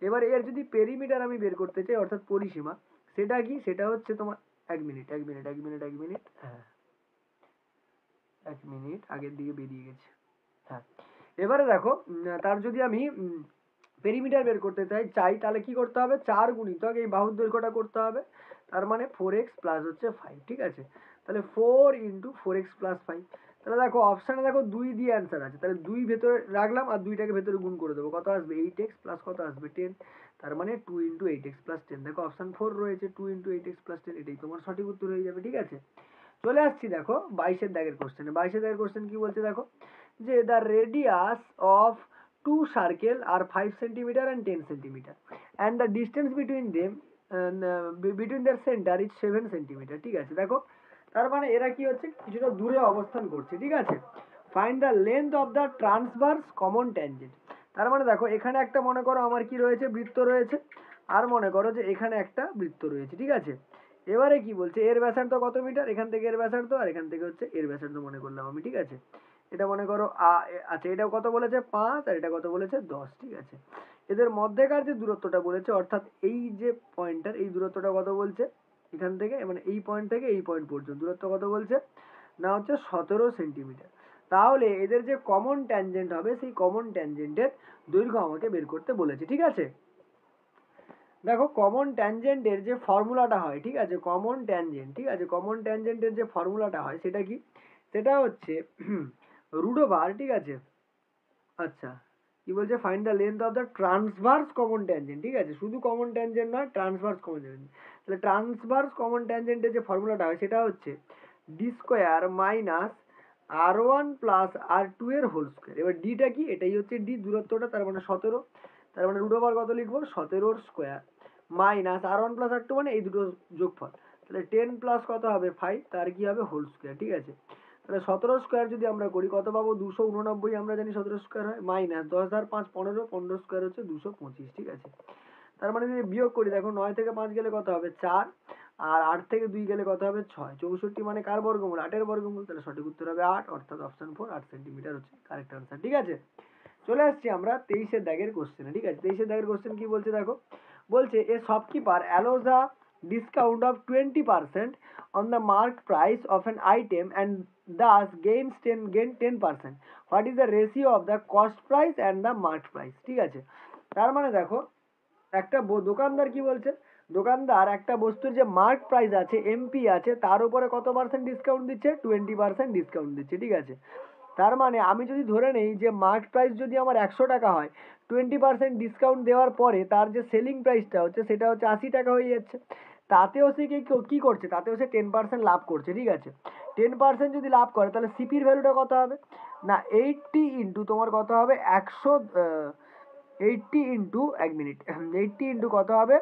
এবারে এর যদি পেরিমিটার আমি বের করতে চাই অর্থাৎ পরিসীমা, সেটা কি, সেটা হচ্ছে তোমার 1 মিনিট হ্যাঁ 1 মিনিট আগের দিকে বেরিয়ে গেছে। হ্যাঁ, এবারে দেখো তার যদি আমি পেরিমিটার বের করতে চাই তাহলে কি করতে হবে, 4 গুণিতক এই বাহুর দৈর্ঘ্যটা করতে হবে, তার মানে 4x প্লাস হচ্ছে 5। ঠিক আছে, তাহলে 4 ইন্টু 4x প্লাস 5। তাহলে দেখো অপশানে দেখো 2 দিয়ে অ্যান্সার আছে, তাহলে 2 ভেতরে রাখলাম আর 2টাকে ভেতরে গুণ করে দেবো, কত আসবে 8x প্লাস কত আসবে 10, তার মানে 2 ইন্টু 8x প্লাস 10। দেখো অপশান 4 রয়েছে, 2 ইন্টু 8x প্লাস 10, এটাই তোমার সঠিক উত্তর হয়ে যাবে। ঠিক আছে, চলে আসছি দেখো 22 দাগের কোশ্চেনে। 22 দাগের কোশ্চেন কি বলছে দেখো, যে the radius of two circle are 5 centimeter and 10 centimeter and the distance between them between their center is 7 centimeter। ঠিক আছে, দেখো তার মানে এরা কি হচ্ছে কিছুটা দূরে অবস্থান করছে। ঠিক আছে, find the length of the transverse common tangent. তার মানে দেখো এখানে একটা মনে করো আমার কি রয়েছে, বৃত্ত রয়েছে, আর মনে করো যে এখানে একটা বৃত্ত রয়েছে। ঠিক আছে, এবারে কি বলছে, এর ব্যাসার্ধ কত মিটার, এখান থেকে এর ব্যাসার্ধ আর এখান থেকে হচ্ছে এর ব্যাসার্ধ মনে করলাম আমি। ঠিক আছে, এটা মনে করো আচ্ছা এটা কত বলেছে 5 আর এটা কত বলেছে 10, ঠিক আছে। এদের মধ্যেকার যে দূরত্বটা বলেছে অর্থাৎ এই যে পয়েন্টটার এই দূরত্বটা কত বলছে, এখান থেকে মানে এই পয়েন্ট থেকে এই পয়েন্ট পর্যন্ত দূরত্ব কত বলছে না হচ্ছে 17 সেন্টিমিটার। তাহলে এদের যে কমন ট্যানজেন্ট হবে সেই কমন ট্যানজেন্টের দৈর্ঘ্য আমাকে বের করতে বলেছে, ঠিক আছে। দেখো কমন ট্যানজেন্টের যে ফর্মুলাটা হয়, ঠিক আছে, কমন ট্যানজেন্ট, ঠিক আছে, কমন ট্যানজেন্টের যে ফর্মুলাটা হয় সেটা কি, সেটা হচ্ছে রুট ওভার, ঠিক আছে। আচ্ছা কি বলছে, find the length of the transverse common tangent, ঠিক আছে, শুধু কমন ট্যানজেন্ট নয়, ট্রান্সভার্স কমন ট্যানজেন্ট। তাহলে ট্রান্সভার্স কমন ট্যানজেন্টের যে ফর্মুলাটা হয় সেটা হচ্ছে D square minus r1 plus r2 এর হোল স্কোয়ার। এবার ডিটা কি, এটাই হচ্ছে ডি দূরত্বটা, তার মানে 17, তার মানে রুট ওভার কত লিখবো 17 square minus r1 plus r2 মানে এই দুটো যোগফল, তাহলে 10 প্লাস কত হবে 5, তার কি হবে হোল স্কোয়ার, ঠিক আছে। তাহলে 17 স্কোয়ার যদি আমরা করি কত পাবো 289, আমরা জানি 17 স্কোয়ার হয়, মাইনাস 10 আর 5 15, 15 স্কোয়ার হচ্ছে 225, ঠিক আছে। তার মানে যদি বিয়োগ করি দেখো 9 থেকে 5 গেলে কত হবে 4, আর 8 থেকে 2 গেলে কত হবে 6, 64 মানে কার বর্গমূল 8 এর বর্গমূল, তাহলে সঠিক উত্তর হবে 8, অর্থাৎ অপশন 4 8 সেন্টিমিটার হচ্ছে কারেক্ট আনসার, ঠিক আছে। চলে আসছি আমরা 23 দাগের কোশ্চেনে, ঠিক আছে। 23 দাগের কোশ্চেন কি বলছে দেখো, বলছে এ shopkeeper allows a discount of 20% on the marked price of an item and thus gain 10%. What is the ratio of the cost price and the marked price, ঠিক আছে। তার মানে দেখো একটা দোকানদার কি বলছে, দোকানদার একটা বস্তুর যে মার্ক প্রাইস আছে এমপি আছে তার উপরে কত পার্সেন্ট ডিসকাউন্ট দিচ্ছে 20% ডিসকাউন্ট দিচ্ছে, ঠিক আছে। তার মানে আমি যদি ধরে নেই যে মার্ক প্রাইস যদি আমার 100 টাকা হয়, 20% ডিসকাউন্ট দেওয়ার পরে তার যে সেলিং প্রাইসটা হচ্ছে সেটা হচ্ছে 80 টাকা হয়ে যাচ্ছে, তাতেও সে কি করছে, তাতেও সে 10% লাভ করছে, ঠিক আছে। 10% যদি লাভ করে তাহলে সিপির ভ্যালুটা কত হবে না 80 ইন্টু তোমার কত হবে 100, 80 ইন্টু 1 মিনিট 80 ইন্টু কত হবে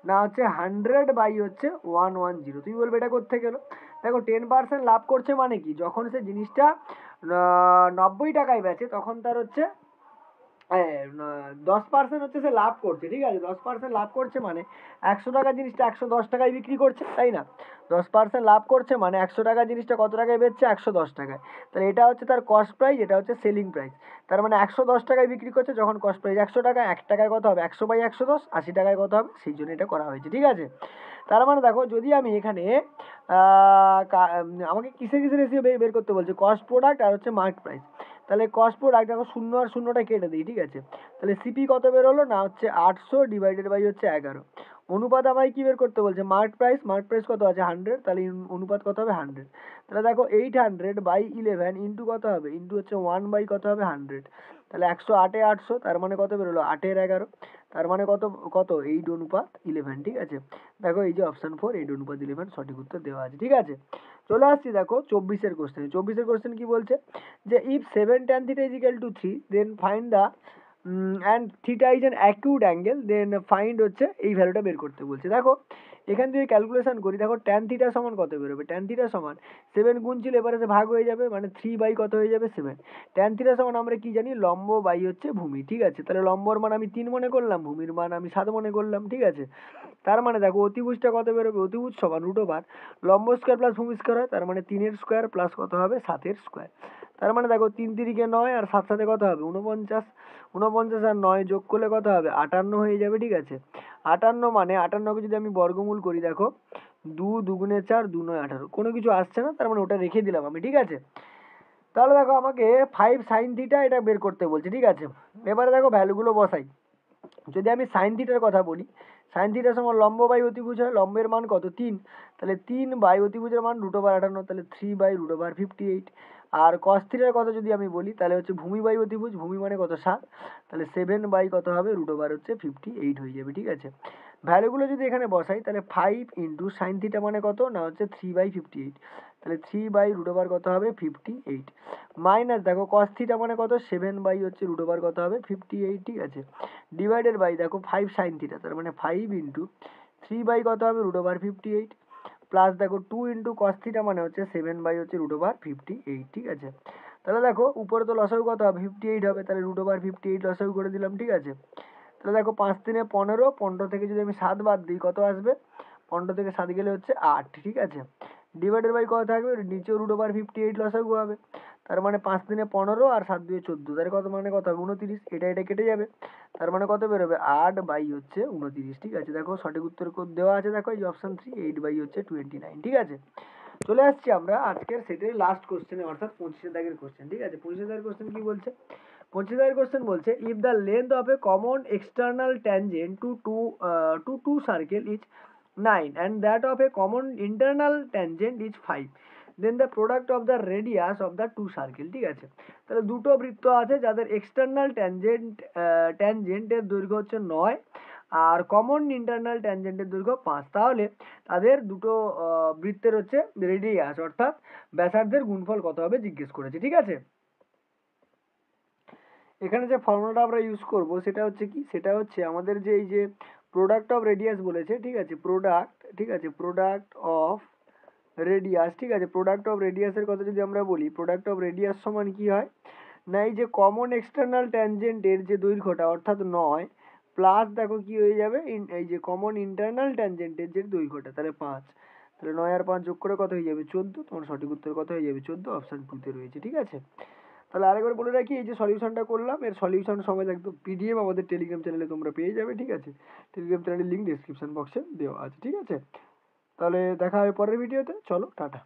না হচ্ছে 100 বাই হচ্ছে 110। তুমি বলবে এটা করতে গেলো, দেখো 10% লাভ করছে মানে কি, যখন সে জিনিসটা 90 টাকায় বেচে তখন তার হচ্ছে 10% হচ্ছে সে লাভ করছে, ঠিক আছে। 10% লাভ করছে মানে 100 টাকা জিনিসটা 110 টাকায় বিক্রি করছে, তাই না। 10% লাভ করছে মানে 100 টাকা জিনিসটা কত টাকায় বেচছে 110 টাকায়, তাহলে এটা হচ্ছে তার কস্ট প্রাইস, এটা হচ্ছে সেলিং প্রাইস। তার মানে 110 টাকায় বিক্রি করছে, যখন কস্ট প্রাইস 100 টাকা, 1 টাকায় কত হবে 100 বাই 110, 80 টাকায় কত হবে, সেই জন্য এটা করা হয়েছে, ঠিক আছে। তার মানে দেখো যদি আমি এখানে আমাকে কিসের রেশিও বের করতে বলছে, কস্ট প্রোডাক্ট আর হচ্ছে মার্কেট প্রাইস, তাহলে কস্ট প্রোডাক্ট দেখো 0 আর 0টা কেটে দিই, ঠিক আছে। তাহলে সিপি কত বের হলো না হচ্ছে 800 ডিভাইডেড বাই হচ্ছে 11, অনুপাত আমায় কি বের করতে বলছে মার্কেট প্রাইস কত আছে 100, তাহলে অনুপাত কত হবে 100, তাহলে দেখো 800 বাই 11 ইন্টু কত হবে ইন্টু হচ্ছে 1 বাই কত হবে 100, তাহলে 108 এ 800, তার মানে কত বের হলো 8 এর 11, তার মানে কত কত 8 অনুপাত 11, ঠিক আছে। দেখো এই যে অপশন 4 8 অনুপাত 11 সঠিক উত্তর দেওয়া আছে, ঠিক আছে। চলে আসছি দেখো 24 কোশ্চেন। 24 কোশ্চেন কি বলছে যে if 7 tan theta is equal to 3 then find the and theta is an acute angle then find হচ্ছে এই ভ্যালুটা বের করতে বলছে। দেখো এখান থেকে ক্যালকুলেশন করি, দেখো tan theta সমান কত বেরোবে, tan theta সমান 7 গুণ ছিল এবারে সে ভাগ হয়ে যাবে, মানে 3 বাই কত হয়ে যাবে 7, tan theta সমান আমরা কি জানি লম্ব বাই হচ্ছে ভূমি, ঠিক আছে। তাহলে লম্বর মান আমি 3 মনে করলাম, ভূমির মান আমি 7 মনে করলাম, ঠিক আছে। তার মানে দেখো অতিভুজটা কত বেরোবে, অতিভুজ সমান রুট ওভার লম্ব স্কোয়ার প্লাস ভূমি স্কোয়ার হয়, তার মানে 3 স্কোয়ার প্লাস কত হবে 7 স্কোয়ার, তার মানে দেখো 3 তিরিকে 9 আর 7 সাথে কত হবে 49, 49 আর 9 যোগ করলে কত হবে 58 হয়ে যাবে, ঠিক আছে। 58 মানে 58কে যদি আমি বর্গমূল করি দেখো 2 দুগুণে 4 2 9 18, কোনো কিছু আসছে না, তার মানে ওটা রেখে দিলাম আমি, ঠিক আছে। তাহলে দেখো আমাকে 5 সাইন থিটা এটা বের করতে বলছে, ঠিক আছে। এবারে দেখো ভ্যালুগুলো বসাই, যদি আমি সাইন থিটার কথা বলি, সাইন থিটার সমান লম্ব বাই অতিভুজ হয়, লম্বের মান কত 3, তাহলে 3 বাই অতিভুজের মান রুট ওভার 58, তাহলে 3 বাই রুট ওভার 58, আর কস থিটার কথা যদি আমি বলি তাহলে হচ্ছে ভূমি বাই অতিভুজ, ভূমি মানে কত 7, তাহলে 7 বাই কত হবে রুট ওভার হচ্ছে 58 হয়ে যাবে, ঠিক আছে। ভ্যালুগুলো যদি এখানে বসাই তাহলে 5 ইন্টু সাইন থিটা মানে কত না হচ্ছে 3 বাই 58, তাহলে 3 বাই রুট ওভার কত হবে 58, মাইনাস দেখো কস থিটা মানে কত 7 বাই হচ্ছে রুট ওভার কত হবে 58, ঠিক আছে, ডিভাইডেড বাই দেখো 5 সাইন থিটা, তার মানে 5 ইন্টু 3 বাই কত হবে রুট ওভার 58, প্লাস দেখো 2 ইন্টু কস থিটা মানে হচ্ছে 7 বাই হচ্ছে রুট ওভার 58, ঠিক আছে। তাহলে দেখো উপরে তো লসাগু কত হবে 58 হবে, তাহলে রুট ওভার 58 লসাগু করে দিলাম, ঠিক আছে। তাহলে দেখো 5 3 15, 15 থেকে যদি আমি 7 বাদ দিই কত আসবে, 15 থেকে 7 গেলে হচ্ছে 8, ঠিক আছে, ডিভাইডেড বাই কত থাকবে নিচেও রুট ওভার 58 লসাগু হবে, তার মানে 5 দিনে 15 আর 7 দুয়ে 14, তার কত মানে কত হবে 29, এটা কেটে যাবে, তার মানে কত বেরোবে 8 বাই হচ্ছে 29। ঠিক আছে, দেখো সঠিক উত্তর দেওয়া আছে, দেখো এই অপশন 3, 8 বাই হচ্ছে 29। ঠিক আছে, চলে আসছি আমরা আজকের সেটের লাস্ট কোশ্চেনে, অর্থাৎ 25 দাগের কোশ্চেন। ঠিক আছে, 25 দাগের কোশ্চেন কি বলছে? 25 দাগের কোশ্চেন বলছে if the length of a common external tangent to two circle is 9 and that of a common internal tangent is 5, then the product of the radius of the two circle। ঠিক আছে, তাহলে দুটো বৃত্ত আছে যাদের external ট্যানজেন্টের দৈর্ঘ্য হচ্ছে 9 আর common internal ট্যানজেন্টের দৈর্ঘ্য 5, তাহলে তাদের দুটো বৃত্তের হচ্ছে রেডিয়াস অর্থাৎ ব্যাসার্ধের গুণফল কত হবে জিজ্ঞেস করেছে। ঠিক আছে, এখানে যে ফর্মুলাটা আমরা ইউজ করব সেটা হচ্ছে কি, সেটা হচ্ছে আমাদের যে এই যে প্রোডাক্ট অফ রেডিয়াস বলেছে। ঠিক আছে, প্রোডাক্ট অফ রেডিয়াস। ঠিক আছে, প্রোডাক্ট অফ রেডিয়াসের কথা যদি আমরা বলি, প্রোডাক্ট অফ রেডিয়াস সমান কি হয় না, এই যে কমন এক্সটার্নাল ট্যানজেন্টের যে দৈর্ঘ্যটা অর্থাৎ 9 প্লাস দেখো কি হয়ে যাবে এই যে কমন ইন্টারনাল ট্যানজেন্টের যে দৈর্ঘ্যটা, তাহলে 5, তাহলে 9 আর 5 যোগ করে কত হয়ে যাবে 14, তোমার সঠিক উত্তর কত হয়ে যাবে 14, অপশন 2 তে রয়েছে। ঠিক আছে, তাহলে আরেকবার বলে রাখি, এই যে সলিউশনটা করলাম এর সলিউশন সমেত একদম পিডিএফ আমাদের টেলিগ্রাম চ্যানেলে তোমরা পেয়ে যাবে। ঠিক আছে, টেলিগ্রাম চ্যানেলের লিঙ্ক ডেসক্রিপশন বক্সে দেওয়া আছে। ঠিক আছে, তাহলে দেখা হবে পরের ভিডিওতে, চলো টাটা।